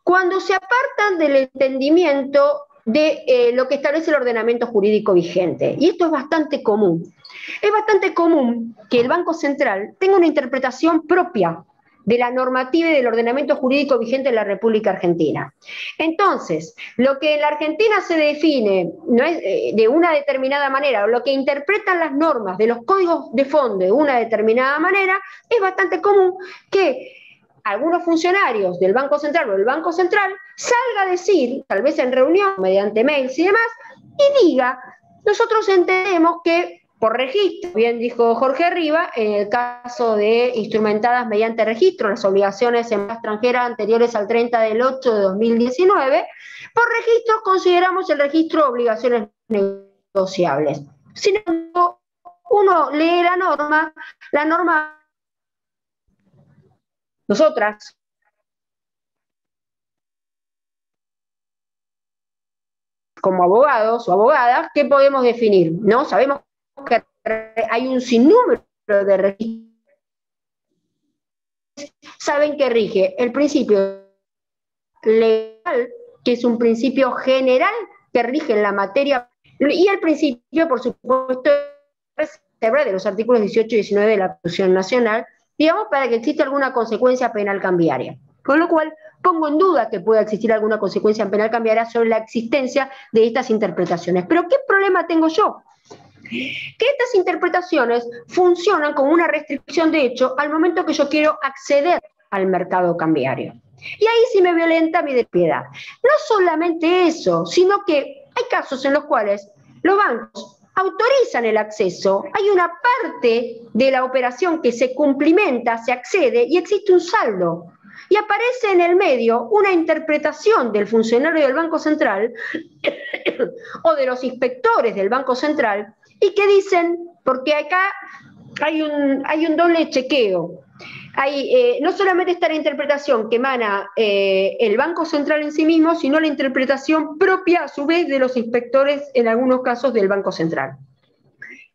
se apartan del entendimiento de lo que establece el ordenamiento jurídico vigente. Y esto es bastante común. Es bastante común que el Banco Central tenga una interpretación propia de la normativa y del ordenamiento jurídico vigente en la República Argentina. Entonces, lo que en la Argentina se define no es, de una determinada manera, o lo que interpretan las normas de los códigos de fondo de una determinada manera, es bastante común que algunos funcionarios del Banco Central o del Banco Central salga a decir, tal vez en reunión, mediante mails y demás, y diga, nosotros entendemos que por registro, bien dijo Jorge Riva, en el caso de instrumentadas mediante registro, las obligaciones en extranjera anteriores al 30 del 8 de 2019, por registro consideramos el registro de obligaciones negociables. Sin embargo, uno lee la norma nosotras, como abogados o abogadas, ¿qué podemos definir? ¿No? Sabemos que hay un sinnúmero de registros. Saben que rige el principio legal, que es un principio general que rige en la materia, y el principio, por supuesto, de los artículos 18 y 19 de la Constitución Nacional, digamos, para que exista alguna consecuencia penal cambiaria. Con lo cual, pongo en duda que pueda existir alguna consecuencia penal cambiaria sobre la existencia de estas interpretaciones. Pero ¿qué problema tengo yo? Que estas interpretaciones funcionan como una restricción de hecho al momento que yo quiero acceder al mercado cambiario. Y ahí sí me violenta mi propiedad. No solamente eso, sino que hay casos en los cuales los bancos autorizan el acceso, hay una parte de la operación que se cumplimenta, se accede y existe un saldo. Y aparece en el medio una interpretación del funcionario del Banco Central o de los inspectores del Banco Central y que dicen, porque acá hay un doble chequeo. No solamente está la interpretación que emana el Banco Central en sí mismo, sino la interpretación propia a su vez de los inspectores en algunos casos del Banco Central.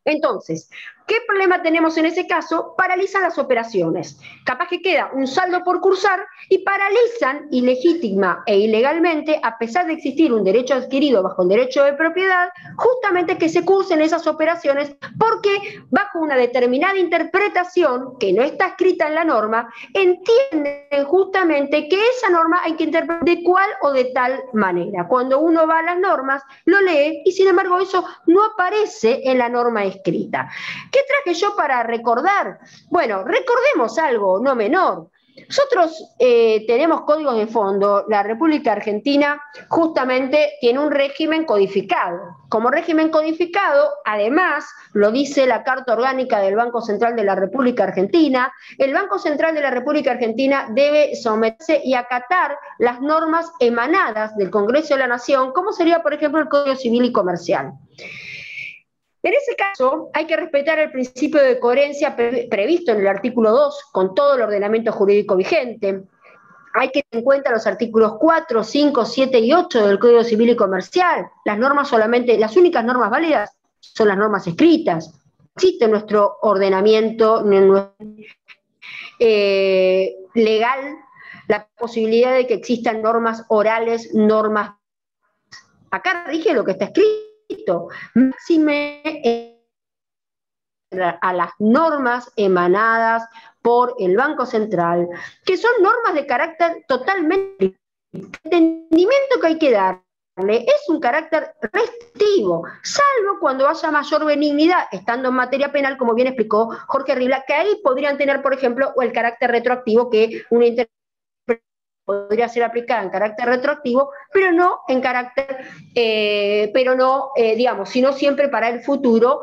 Entonces, ¿qué problema tenemos en ese caso? Paralizan las operaciones. Capaz que queda un saldo por cursar y paralizan ilegítima e ilegalmente, a pesar de existir un derecho adquirido bajo el derecho de propiedad, justamente que se cursen esas operaciones porque bajo una determinada interpretación que no está escrita en la norma, entienden justamente que esa norma hay que interpretar de cual o de tal manera. Cuando uno va a las normas, lo lee y sin embargo eso no aparece en la norma escrita. ¿Qué traje yo para recordar? Bueno, recordemos algo no menor. Nosotros tenemos códigos de fondo. La República Argentina justamente tiene un régimen codificado. Como régimen codificado, además, lo dice la Carta Orgánica del Banco Central de la República Argentina, el Banco Central de la República Argentina debe someterse y acatar las normas emanadas del Congreso de la Nación, como sería, por ejemplo, el Código Civil y Comercial. En ese caso, hay que respetar el principio de coherencia previsto en el artículo 2 con todo el ordenamiento jurídico vigente. Hay que tener en cuenta los artículos 4, 5, 7 y 8 del Código Civil y Comercial. Las únicas normas válidas son las normas escritas. Existe en nuestro ordenamiento legal la posibilidad de que existan normas orales, normas. Acá dije lo que está escrito. Máxime a las normas emanadas por el Banco Central, que son normas de carácter totalmente. El entendimiento que hay que darle es un carácter restrictivo, salvo cuando haya mayor benignidad, estando en materia penal, como bien explicó Jorge Ribla, que ahí podrían tener, por ejemplo, el carácter retroactivo que una interpretación podría ser aplicada en carácter retroactivo, pero no en carácter, digamos, sino siempre para el futuro,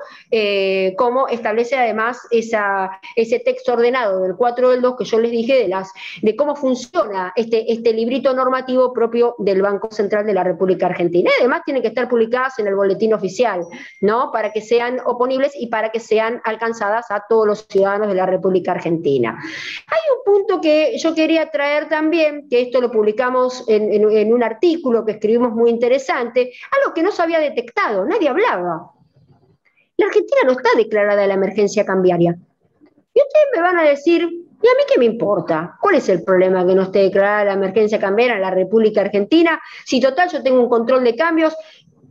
como establece además ese texto ordenado del 4 del 2 que yo les dije de cómo funciona este librito normativo propio del Banco Central de la República Argentina. Y además tienen que estar publicadas en el boletín oficial, ¿no? Para que sean oponibles y para que sean alcanzadas a todos los ciudadanos de la República Argentina. Hay un punto que yo quería traer también, que esto lo publicamos en un artículo que escribimos muy interesante, algo que no se había detectado, nadie hablaba. La Argentina no está declarada la emergencia cambiaria. Y ustedes me van a decir, ¿y a mí qué me importa? ¿Cuál es el problema que no esté declarada la emergencia cambiaria en la República Argentina? Si total yo tengo un control de cambios,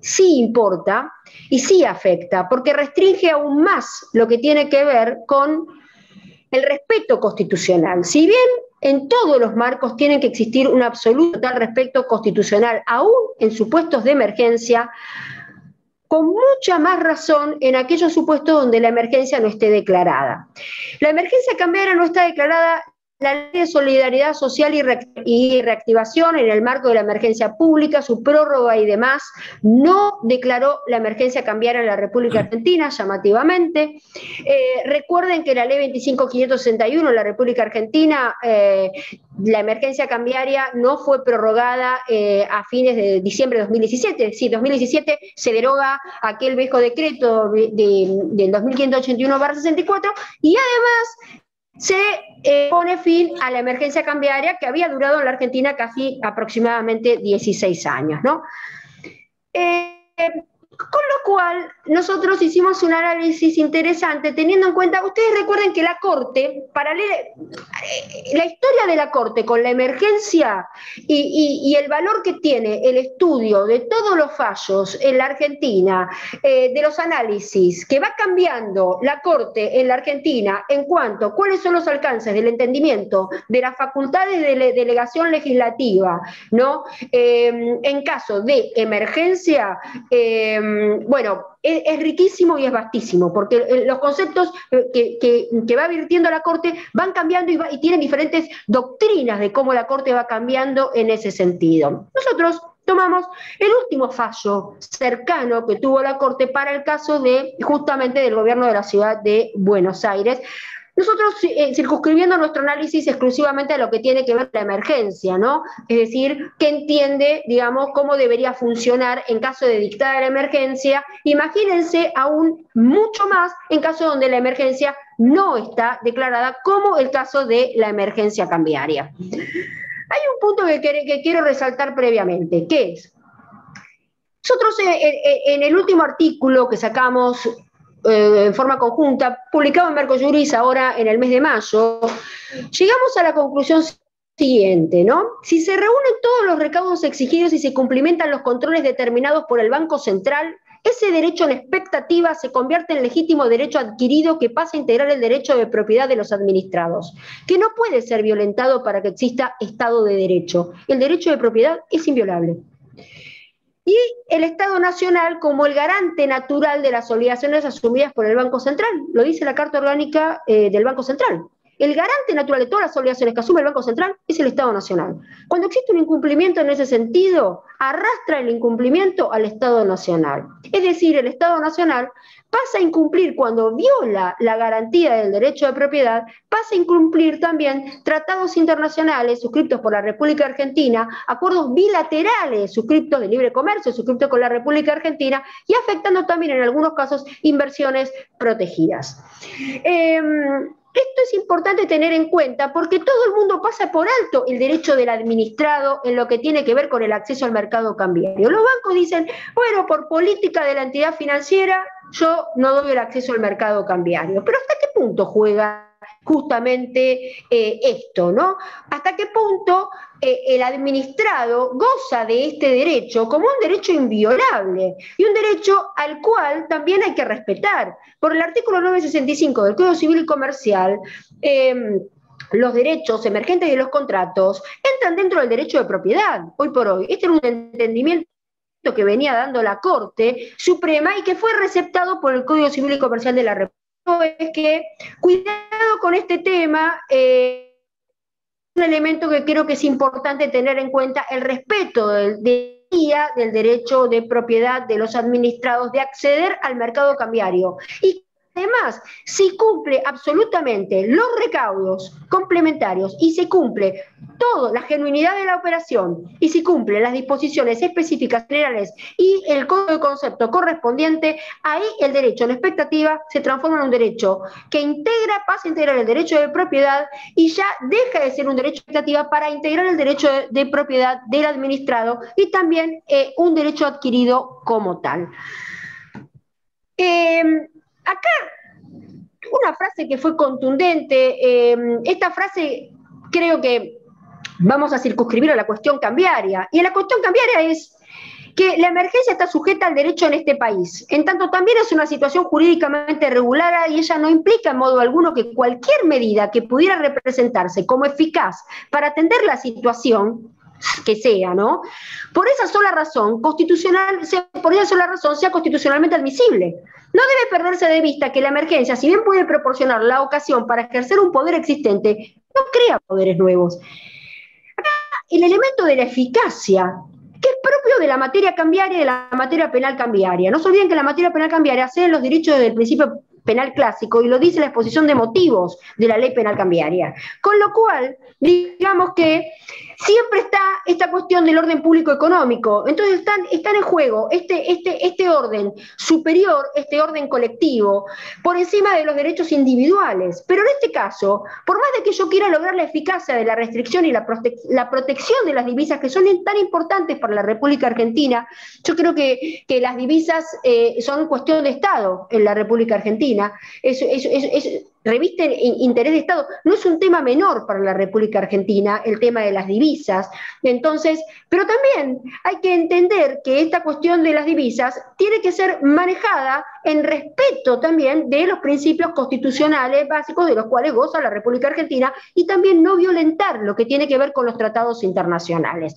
sí importa y sí afecta, porque restringe aún más lo que tiene que ver con el respeto constitucional. Si bien en todos los marcos tiene que existir un absoluto tal respeto constitucional, aún en supuestos de emergencia, con mucha más razón en aquellos supuestos donde la emergencia no esté declarada. La emergencia cambiaria no está declarada. La Ley de Solidaridad Social y Reactivación en el marco de la emergencia pública, su prórroga y demás, no declaró la emergencia cambiaria en la República Argentina, llamativamente. Recuerden que la Ley 25.561 en la República Argentina, la emergencia cambiaria no fue prorrogada a fines de diciembre de 2017. Sí, 2017 se deroga aquel viejo decreto del 2581/64 y además se pone fin a la emergencia cambiaria que había durado en la Argentina casi aproximadamente 16 años, ¿no? Con lo cual, nosotros hicimos un análisis interesante, teniendo en cuenta, ustedes recuerden que la Corte, la historia de la Corte con la emergencia y el valor que tiene el estudio de todos los fallos en la Argentina, de los análisis, que va cambiando la Corte en la Argentina en cuanto a cuáles son los alcances del entendimiento de las facultades de delegación legislativa, ¿no? En caso de emergencia, bueno, es riquísimo y es vastísimo, porque los conceptos que va virtiendo la Corte van cambiando y tienen diferentes doctrinas de cómo la Corte va cambiando en ese sentido. Nosotros tomamos el último fallo cercano que tuvo la Corte para el caso justamente del gobierno de la ciudad de Buenos Aires. Nosotros circunscribiendo nuestro análisis exclusivamente a lo que tiene que ver con la emergencia, ¿no? Es decir, que entiende, digamos, cómo debería funcionar en caso de dictada la emergencia. Imagínense aún mucho más en caso donde la emergencia no está declarada, como el caso de la emergencia cambiaria. Hay un punto que quiero resaltar previamente, que es, nosotros en el último artículo que sacamos en forma conjunta, publicado en Mercojuris ahora en el mes de mayo, llegamos a la conclusión siguiente, ¿no? Si se reúnen todos los recaudos exigidos y se cumplimentan los controles determinados por el Banco Central, ese derecho en expectativa se convierte en legítimo derecho adquirido que pasa a integrar el derecho de propiedad de los administrados, que no puede ser violentado para que exista Estado de Derecho. El derecho de propiedad es inviolable. Y el Estado Nacional como el garante natural de las obligaciones asumidas por el Banco Central, lo dice la Carta Orgánica del Banco Central. El garante natural de todas las obligaciones que asume el Banco Central es el Estado Nacional. Cuando existe un incumplimiento en ese sentido, arrastra el incumplimiento al Estado Nacional. Es decir, el Estado Nacional pasa a incumplir cuando viola la garantía del derecho de propiedad, pasa a incumplir también tratados internacionales suscritos por la República Argentina, acuerdos bilaterales suscritos de libre comercio, suscritos con la República Argentina, y afectando también en algunos casos inversiones protegidas. Esto es importante tener en cuenta porque todo el mundo pasa por alto el derecho del administrado en lo que tiene que ver con el acceso al mercado cambiario. Los bancos dicen, bueno, por política de la entidad financiera yo no doy el acceso al mercado cambiario. Pero ¿hasta qué punto juega justamente esto, ¿no? ¿Hasta qué punto el administrado goza de este derecho como un derecho inviolable y un derecho al cual también hay que respetar? Por el artículo 965 del Código Civil y Comercial, los derechos emergentes de los contratos entran dentro del derecho de propiedad, hoy por hoy. Este era un entendimiento que venía dando la Corte Suprema y que fue receptado por el Código Civil y Comercial de la República. Es que, cuidado con este tema, un elemento que creo que es importante tener en cuenta, el respeto del derecho de propiedad de los administrados de acceder al mercado cambiario. Y además, si cumple absolutamente los recaudos complementarios y se cumple toda la genuinidad de la operación y si cumple las disposiciones específicas generales y el código de concepto correspondiente, ahí el derecho en expectativa se transforma en un derecho que pasa a integrar el derecho de propiedad y ya deja de ser un derecho de expectativa para integrar el derecho de propiedad del administrado y también un derecho adquirido como tal. Acá, una frase que fue contundente, esta frase creo que vamos a circunscribir a la cuestión cambiaria, y la cuestión cambiaria es que la emergencia está sujeta al derecho en este país, en tanto también es una situación jurídicamente regulada y ella no implica en modo alguno que cualquier medida que pudiera representarse como eficaz para atender la situación que sea, ¿no? Por esa sola razón sea constitucionalmente admisible. No debe perderse de vista que la emergencia, si bien puede proporcionar la ocasión para ejercer un poder existente, no crea poderes nuevos. Acá, el elemento de la eficacia, que es propio de la materia cambiaria y de la materia penal cambiaria. No se olviden que la materia penal cambiaria cede los derechos desde el principio penal clásico y lo dice la exposición de motivos de la ley penal cambiaria. Con lo cual, digamos que siempre está esta cuestión del orden público económico. Entonces están en juego este orden superior, este orden colectivo, por encima de los derechos individuales. Pero en este caso, por más de que yo quiera lograr la eficacia de la restricción y la protección de las divisas que son tan importantes para la República Argentina, yo creo que las divisas son cuestión de Estado en la República Argentina, revisten interés de Estado, no es un tema menor para la República Argentina el tema de las divisas. Entonces, pero también hay que entender que esta cuestión de las divisas tiene que ser manejada en respeto también de los principios constitucionales básicos de los cuales goza la República Argentina y también no violentar lo que tiene que ver con los tratados internacionales.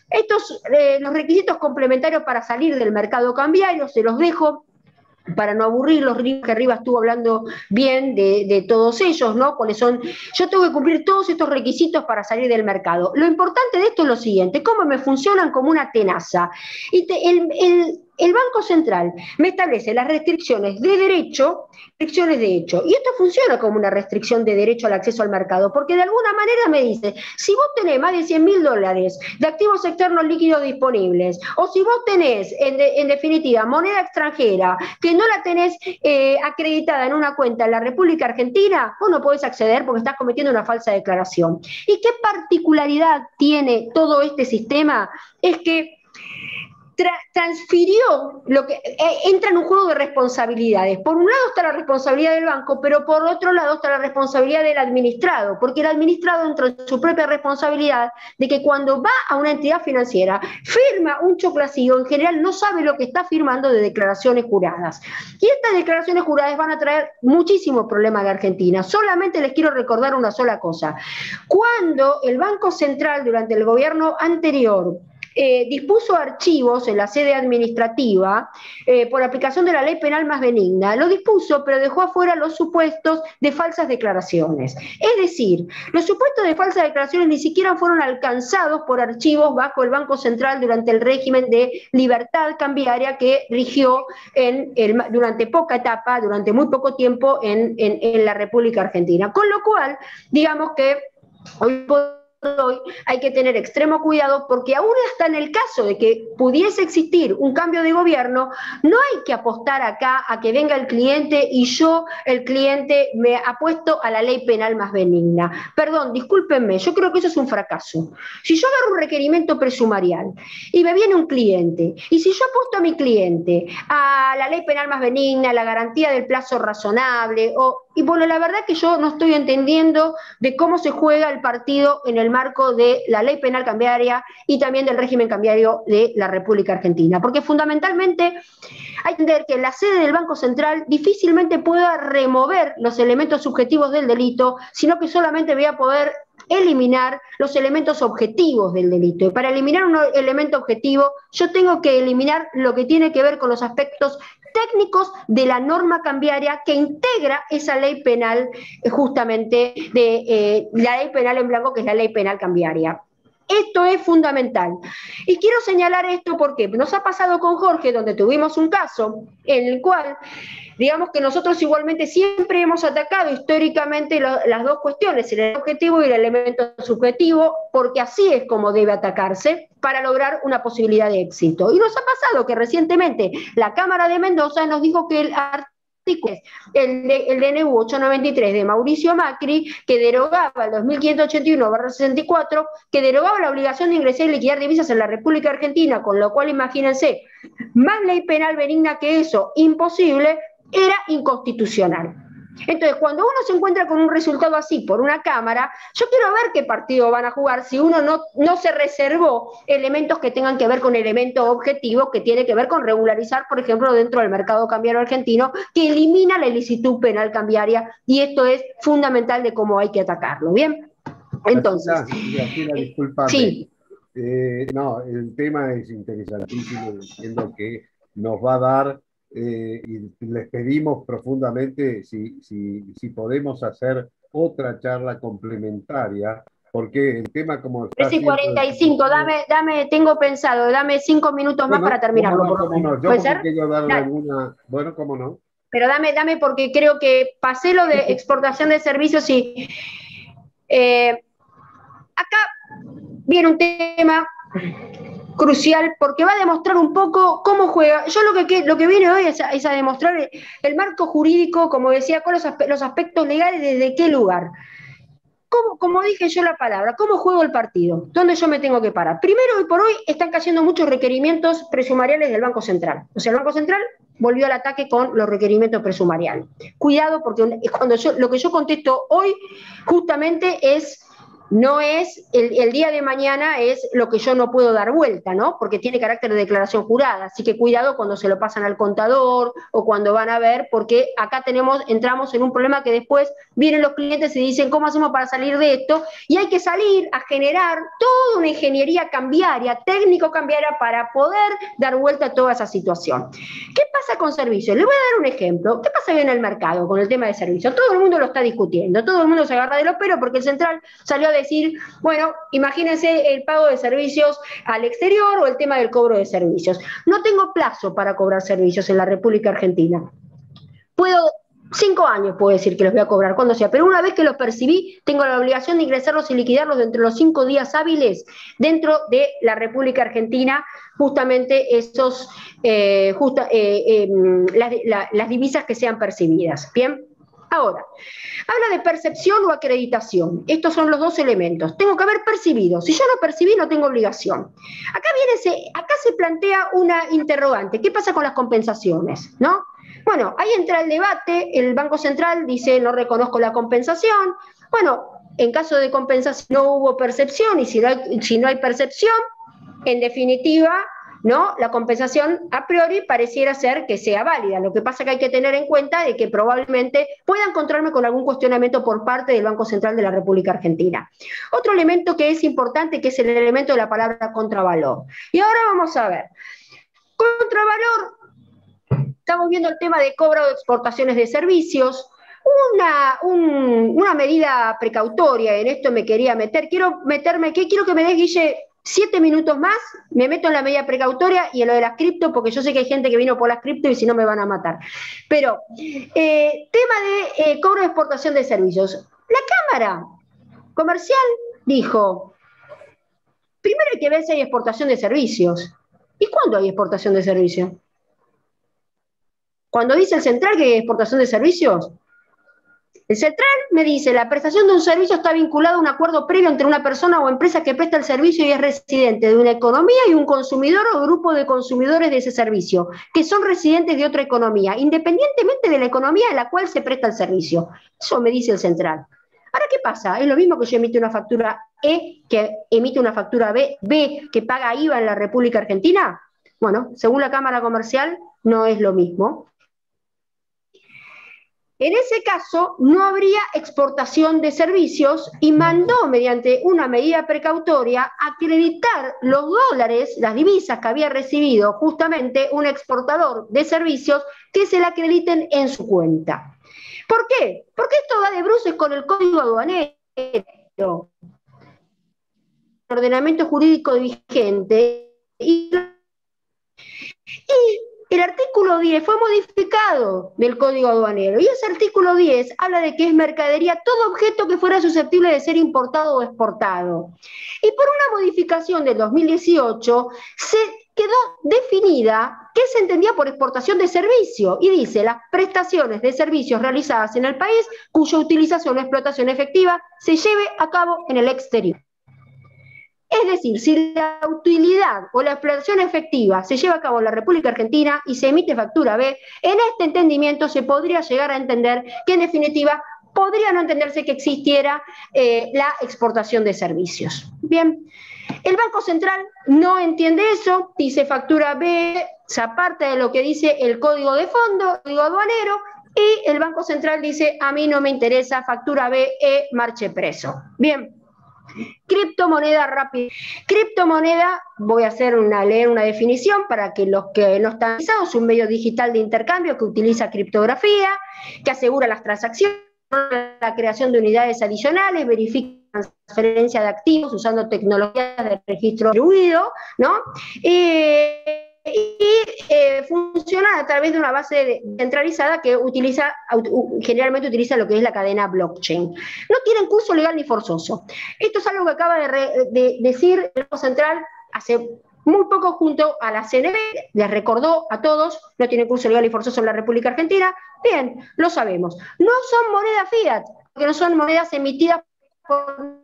Estos, los requisitos complementarios para salir del mercado cambiario, se los dejo para no aburrirlos, que arriba estuvo hablando bien de todos ellos, ¿no? ¿Cuáles son? Yo tengo que cumplir todos estos requisitos para salir del mercado. Lo importante de esto es lo siguiente, cómo me funcionan como una tenaza. Y el Banco Central me establece las restricciones de derecho, restricciones de hecho. Y esto funciona como una restricción de derecho al acceso al mercado, porque de alguna manera me dice, si vos tenés más de $100.000 de activos externos líquidos disponibles, o si vos tenés, en definitiva, moneda extranjera, que no la tenés acreditada en una cuenta en la República Argentina, vos no podés acceder porque estás cometiendo una falsa declaración. ¿Y qué particularidad tiene todo este sistema? Es que transfirió lo que entra en un juego de responsabilidades. Por un lado está la responsabilidad del banco, pero por otro lado está la responsabilidad del administrado, porque el administrado entra en su propia responsabilidad de que cuando va a una entidad financiera, firma un choclacillo, en general no sabe lo que está firmando de declaraciones juradas. Y estas declaraciones juradas van a traer muchísimos problemas de Argentina. Solamente les quiero recordar una sola cosa. Cuando el Banco Central durante el gobierno anterior dispuso archivos en la sede administrativa por aplicación de la ley penal más benigna. Lo dispuso, pero dejó afuera los supuestos de falsas declaraciones. Es decir, los supuestos de falsas declaraciones ni siquiera fueron alcanzados por archivos bajo el Banco Central durante el régimen de libertad cambiaria que rigió durante poca etapa, durante muy poco tiempo en la República Argentina. Con lo cual, digamos que hoy hay que tener extremo cuidado porque aún hasta en el caso de que pudiese existir un cambio de gobierno, no hay que apostar acá a que venga el cliente y yo, el cliente, me apuesto a la ley penal más benigna. Perdón, discúlpenme, yo creo que eso es un fracaso. Si yo agarro un requerimiento presumarial y me viene un cliente, y si yo apuesto a mi cliente a la ley penal más benigna, la garantía del plazo razonable, y bueno, la verdad que yo no estoy entendiendo de cómo se juega el partido en el marco de la ley penal cambiaria y también del régimen cambiario de la República Argentina. Porque fundamentalmente hay que entender que la sede del Banco Central difícilmente pueda remover los elementos subjetivos del delito, sino que solamente voy a poder eliminar los elementos objetivos del delito. Y para eliminar un elemento objetivo, yo tengo que eliminar lo que tiene que ver con los aspectos técnicos de la norma cambiaria que integra esa ley penal, justamente de la ley penal en blanco, que es la ley penal cambiaria. Esto es fundamental. Y quiero señalar esto porque nos ha pasado con Jorge, donde tuvimos un caso en el cual, digamos que nosotros igualmente siempre hemos atacado históricamente las dos cuestiones, el objetivo y el elemento subjetivo, porque así es como debe atacarse para lograr una posibilidad de éxito. Y nos ha pasado que recientemente la Cámara de Mendoza nos dijo que el el DNU 893 de Mauricio Macri, que derogaba el 2581/64, que derogaba la obligación de ingresar y liquidar divisas en la República Argentina, con lo cual imagínense, más ley penal benigna que eso, imposible, era inconstitucional. Entonces, cuando uno se encuentra con un resultado así por una Cámara, yo quiero ver qué partido van a jugar si uno no se reservó elementos que tengan que ver con elementos objetivos, que tiene que ver con regularizar, por ejemplo, dentro del mercado cambiario argentino, que elimina la ilicitud penal cambiaria, y esto es fundamental de cómo hay que atacarlo. ¿Bien? Entonces... Sí. No, el tema es interesantísimo, entiendo que nos va a dar... y les pedimos profundamente si podemos hacer otra charla complementaria, porque el tema como está... 3:45, tengo pensado, dame 5 minutos más para terminarlo. Yo ¿puede ser? Darle alguna... Bueno, cómo no. pero dame porque creo que pasé lo de exportación de servicios y acá viene un tema crucial porque va a demostrar un poco cómo juega. Yo lo que viene hoy es a demostrar el marco jurídico, como decía, con los aspectos legales, desde qué lugar. Como dije yo la palabra, ¿cómo juego el partido? ¿Dónde yo me tengo que parar? Primero, hoy por hoy, están cayendo muchos requerimientos presumariales del Banco Central. O sea, el Banco Central volvió al ataque con los requerimientos presumariales. Cuidado, porque lo que yo contesto hoy justamente no es el día de mañana, es lo que yo no puedo dar vuelta, ¿no? Porque tiene carácter de declaración jurada, así que cuidado cuando se lo pasan al contador o cuando van a ver, porque acá entramos en un problema que después vienen los clientes y dicen, ¿cómo hacemos para salir de esto? Y hay que salir a generar toda una ingeniería cambiaria, técnico-cambiaria, para poder dar vuelta a toda esa situación. ¿Qué pasa con servicios? Les voy a dar un ejemplo. ¿Qué pasa hoy en el mercado con el tema de servicios? Todo el mundo lo está discutiendo, todo el mundo se agarra de los pelos porque el central salió a decir, bueno, imagínense el pago de servicios al exterior o el tema del cobro de servicios. No tengo plazo para cobrar servicios en la República Argentina. 5 años puedo decir que los voy a cobrar, cuando sea, pero una vez que los percibí, tengo la obligación de ingresarlos y liquidarlos dentro de los 5 días hábiles dentro de la República Argentina, justamente las divisas que sean percibidas. Bien. Ahora, habla de percepción o acreditación. Estos son los dos elementos. Tengo que haber percibido. Si yo no percibí, no tengo obligación. Acá se plantea una interrogante. ¿Qué pasa con las compensaciones? ¿No? Bueno, ahí entra el debate. El Banco Central dice, no reconozco la compensación. Bueno, en caso de compensación no hubo percepción, y si no hay percepción, en definitiva, ¿no? La compensación a priori pareciera ser que sea válida. Lo que pasa es que hay que tener en cuenta de que probablemente pueda encontrarme con algún cuestionamiento por parte del Banco Central de la República Argentina. Otro elemento que es importante, que es el elemento de la palabra contravalor. Y ahora vamos a ver. Contravalor, estamos viendo el tema de cobro de exportaciones de servicios. Una medida precautoria, en esto me quería meter. Quiero que me des, Guille, 7 minutos más, me meto en la medida precautoria y en lo de las cripto, porque yo sé que hay gente que vino por las cripto y si no me van a matar. Pero, tema de cobro de exportación de servicios. La Cámara Comercial dijo, primero hay que ver si hay exportación de servicios. ¿Y cuándo hay exportación de servicios? Cuando dice el central que hay exportación de servicios, el central me dice, la prestación de un servicio está vinculada a un acuerdo previo entre una persona o empresa que presta el servicio y es residente de una economía y un consumidor o grupo de consumidores de ese servicio, que son residentes de otra economía, independientemente de la economía en la cual se presta el servicio. Eso me dice el central. Ahora, ¿qué pasa? Es lo mismo que yo emito una factura E, que emite una factura B, que paga IVA en la República Argentina. Bueno, según la Cámara Comercial, no es lo mismo. En ese caso, no habría exportación de servicios y mandó, mediante una medida precautoria, acreditar los dólares, las divisas que había recibido justamente un exportador de servicios, que se la acrediten en su cuenta. ¿Por qué? Porque esto va de bruces con el Código Aduanero, el ordenamiento jurídico vigente, y el artículo 10 fue modificado del Código Aduanero, y ese artículo 10 habla de que es mercadería todo objeto que fuera susceptible de ser importado o exportado. Y por una modificación del 2018 se quedó definida qué se entendía por exportación de servicio, y dice, las prestaciones de servicios realizadas en el país cuya utilización o explotación efectiva se lleve a cabo en el exterior. Es decir, si la utilidad o la explotación efectiva se lleva a cabo en la República Argentina y se emite factura B, en este entendimiento se podría llegar a entender que, en definitiva, podría no entenderse que existiera la exportación de servicios. Bien, el Banco Central no entiende eso, dice factura B, se aparta de lo que dice el Código de Fondo, el Código Aduanero, y el Banco Central dice, a mí no me interesa, factura B, marche preso. Bien. Criptomoneda rápida. Criptomoneda, voy a leer una definición para que los que no están avisados, un medio digital de intercambio que utiliza criptografía, que asegura las transacciones, la creación de unidades adicionales, verifica la transferencia de activos usando tecnologías de registro distribuido, ¿no? Funciona a través de una base centralizada que generalmente utiliza lo que es la cadena blockchain. No tienen curso legal ni forzoso. Esto es algo que acaba de decir el Banco Central hace muy poco junto a la CNB, les recordó a todos, no tiene curso legal y forzoso en la República Argentina. Bien, lo sabemos. No son monedas fiat, porque no son monedas emitidas por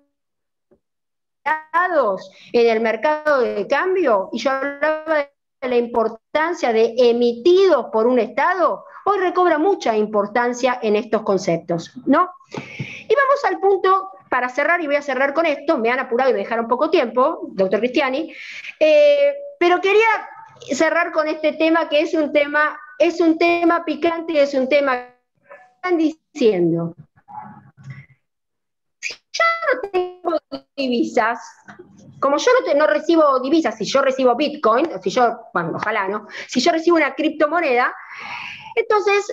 en el mercado de cambio, y yo hablaba de la importancia de emitidos por un Estado, hoy recobra mucha importancia en estos conceptos, ¿no? Y vamos al punto, para cerrar, y voy a cerrar con esto, me han apurado y me dejaron poco tiempo, doctor Cristiani, pero quería cerrar con este tema, que es un tema picante y es un tema que están diciendo. Si yo no tengo divisas, como yo no recibo divisas, si yo recibo Bitcoin, bueno, ojalá, ¿no? Si yo recibo una criptomoneda, entonces,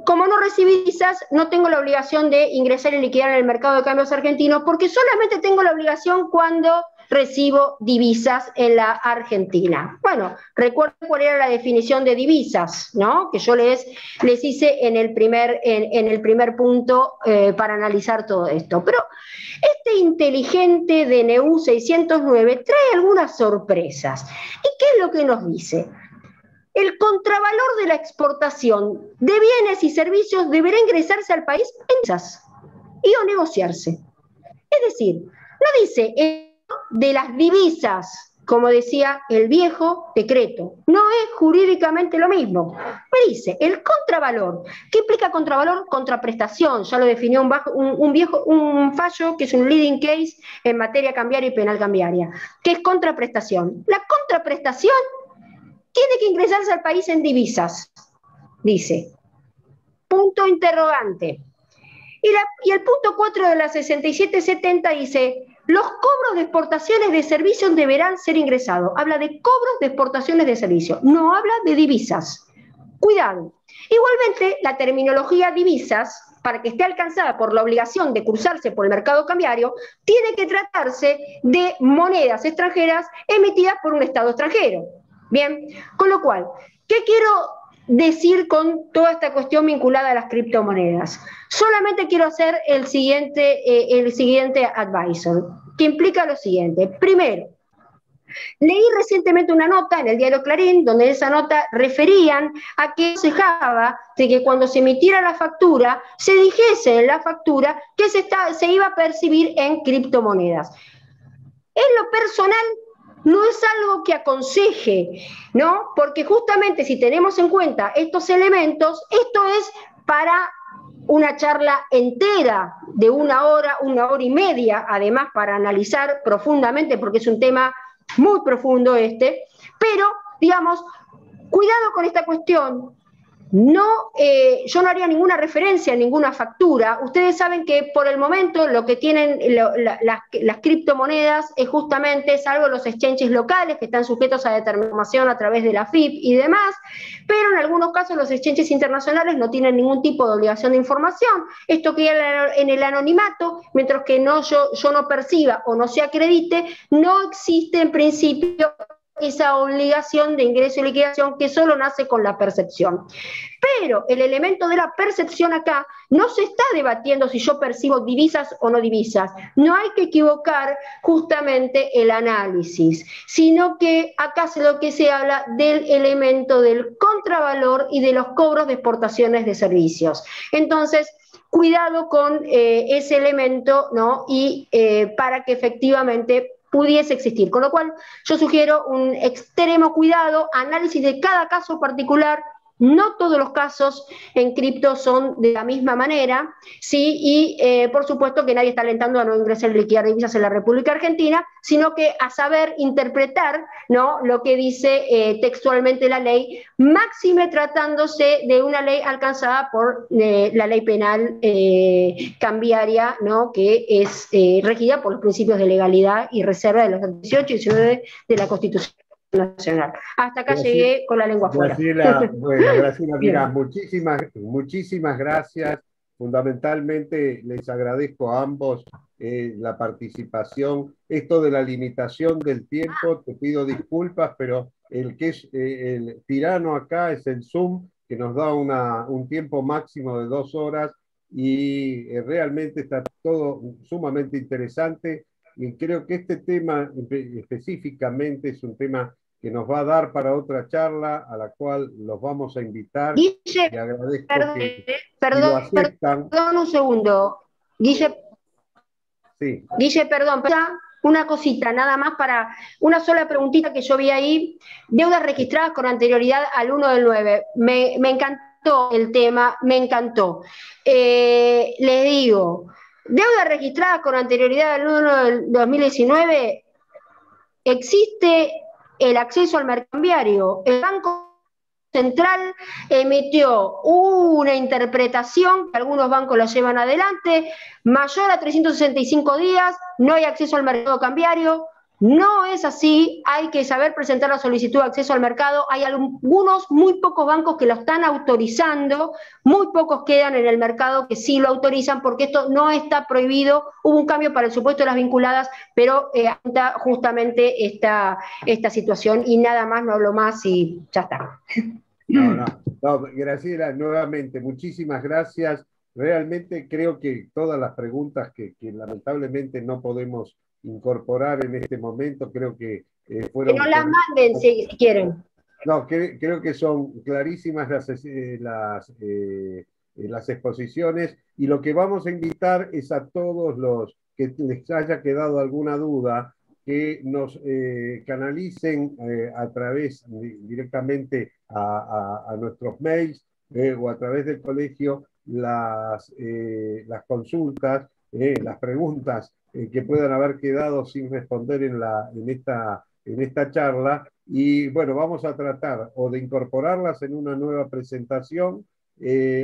como no recibí divisas, no tengo la obligación de ingresar y liquidar en el mercado de cambios argentinos, porque solamente tengo la obligación cuando recibo divisas en la Argentina. Bueno, recuerdo cuál era la definición de divisas, ¿no? Que yo les hice en el primer punto para analizar todo esto. Pero este inteligente DNU 609 trae algunas sorpresas. ¿Y qué es lo que nos dice? El contravalor de la exportación de bienes y servicios deberá ingresarse al país en divisas y o negociarse. Es decir, no dice de las divisas, como decía el viejo decreto. No es jurídicamente lo mismo. Me dice el contravalor. ¿Qué implica contravalor? Contraprestación. Ya lo definió un fallo que es un leading case en materia cambiaria y penal cambiaria. ¿Qué es contraprestación? La contraprestación tiene que ingresarse al país en divisas, dice. Punto interrogante. Y el punto 4 de la 6770 dice, los cobros de exportaciones de servicios deberán ser ingresados. Habla de cobros de exportaciones de servicios, no habla de divisas. Cuidado. Igualmente, la terminología divisas, para que esté alcanzada por la obligación de cruzarse por el mercado cambiario, tiene que tratarse de monedas extranjeras emitidas por un Estado extranjero. Bien, con lo cual, ¿qué quiero decir con toda esta cuestión vinculada a las criptomonedas? Solamente quiero hacer el siguiente advisor, que implica lo siguiente. Primero, leí recientemente una nota en el diario Clarín, donde esa nota referían a que aconsejaba de que cuando se emitiera la factura, se dijese en la factura que se iba a percibir en criptomonedas. En lo personal, no es algo que aconseje, ¿no? Porque justamente si tenemos en cuenta estos elementos, esto es para una charla entera de 1 hora, 1 hora y media, además para analizar profundamente, porque es un tema muy profundo pero, digamos, cuidado con esta cuestión. Yo no haría ninguna referencia a ninguna factura. Ustedes saben que por el momento lo que tienen las criptomonedas es justamente, salvo los exchanges locales que están sujetos a determinación a través de la FIP y demás, pero en algunos casos los exchanges internacionales no tienen ningún tipo de obligación de información. Esto queda en el anonimato, mientras que yo no perciba o no se acredite, no existe en principio esa obligación de ingreso y liquidación que solo nace con la percepción. Pero el elemento de la percepción acá no se está debatiendo si yo percibo divisas o no divisas. No hay que equivocar justamente el análisis, sino que acá es lo que se habla del elemento del contravalor y de los cobros de exportaciones de servicios. Entonces, cuidado con ese elemento, ¿no? Y para que efectivamente pudiese existir. Con lo cual, yo sugiero un extremo cuidado, análisis de cada caso particular. No todos los casos en cripto son de la misma manera, ¿sí? Y por supuesto que nadie está alentando a no ingresar y liquidar divisas en la República Argentina, sino que a saber interpretar, ¿no?, lo que dice textualmente la ley, máxime tratándose de una ley alcanzada por la ley penal cambiaria, ¿no?, que es regida por los principios de legalidad y reserva de los 18 y 19 de la Constitución Nacional. Hasta acá llegué con la lengua afuera. Graciela, mira, muchísimas gracias. Fundamentalmente les agradezco a ambos la participación. Esto de la limitación del tiempo, te pido disculpas, pero el que es el tirano acá es el Zoom, que nos da un tiempo máximo de 2 horas y realmente está todo sumamente interesante. Y creo que este tema específicamente es un tema que nos va a dar para otra charla a la cual los vamos a invitar. Guille, y agradezco que si lo perdón, aceptan. perdón un segundo. Guille, sí. Guille, perdón, una cosita, nada más para una sola preguntita que yo vi ahí. Deudas registradas con anterioridad al 1/9. Me encantó el tema, me encantó. Les digo, deudas registradas con anterioridad al 1/2019, existe el acceso al mercado cambiario. El Banco Central emitió una interpretación que algunos bancos la llevan adelante, mayor a 365 días, no hay acceso al mercado cambiario. No es así, hay que saber presentar la solicitud de acceso al mercado. Hay algunos, muy pocos bancos que lo están autorizando, muy pocos quedan en el mercado que sí lo autorizan, porque esto no está prohibido. Hubo un cambio para el supuesto de las vinculadas, pero justamente esta situación, y nada más, no hablo más y ya está. No, Graciela, nuevamente, muchísimas gracias. Realmente creo que todas las preguntas que lamentablemente no podemos incorporar en este momento, creo que fueron... Que no las manden si quieren. No, creo que son clarísimas las exposiciones, y lo que vamos a invitar es a todos los que les haya quedado alguna duda, que nos canalicen a través directamente a nuestros mails o a través del colegio las consultas, las preguntas que puedan haber quedado sin responder en esta charla. Y bueno, vamos a tratar o de incorporarlas en una nueva presentación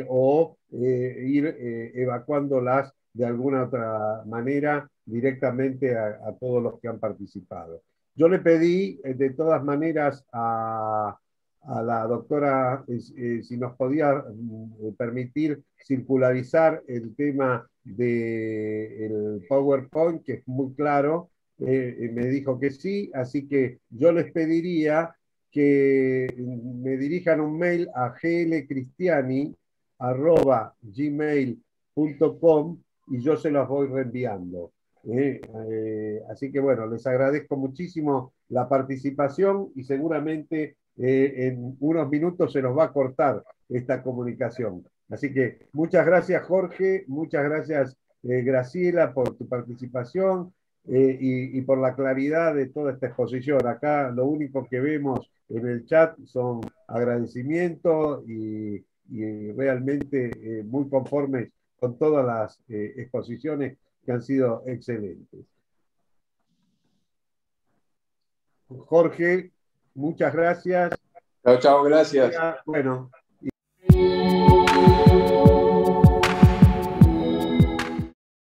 o ir evacuándolas de alguna otra manera directamente a todos los que han participado. Yo le pedí de todas maneras a la doctora si nos podía permitir circularizar el tema del PowerPoint, que es muy claro. Me dijo que sí, así que yo les pediría que me dirijan un mail a glcristiani@gmail.com y yo se los voy reenviando. Así que bueno, les agradezco muchísimo la participación y seguramente en unos minutos se nos va a cortar esta comunicación. Así que muchas gracias, Jorge, muchas gracias, Graciela, por tu participación. Y por la claridad de toda esta exposición. Acá lo único que vemos en el chat son agradecimientos y realmente muy conformes con todas las exposiciones que han sido excelentes. Jorge, muchas gracias. Chao, chao, gracias. Bueno.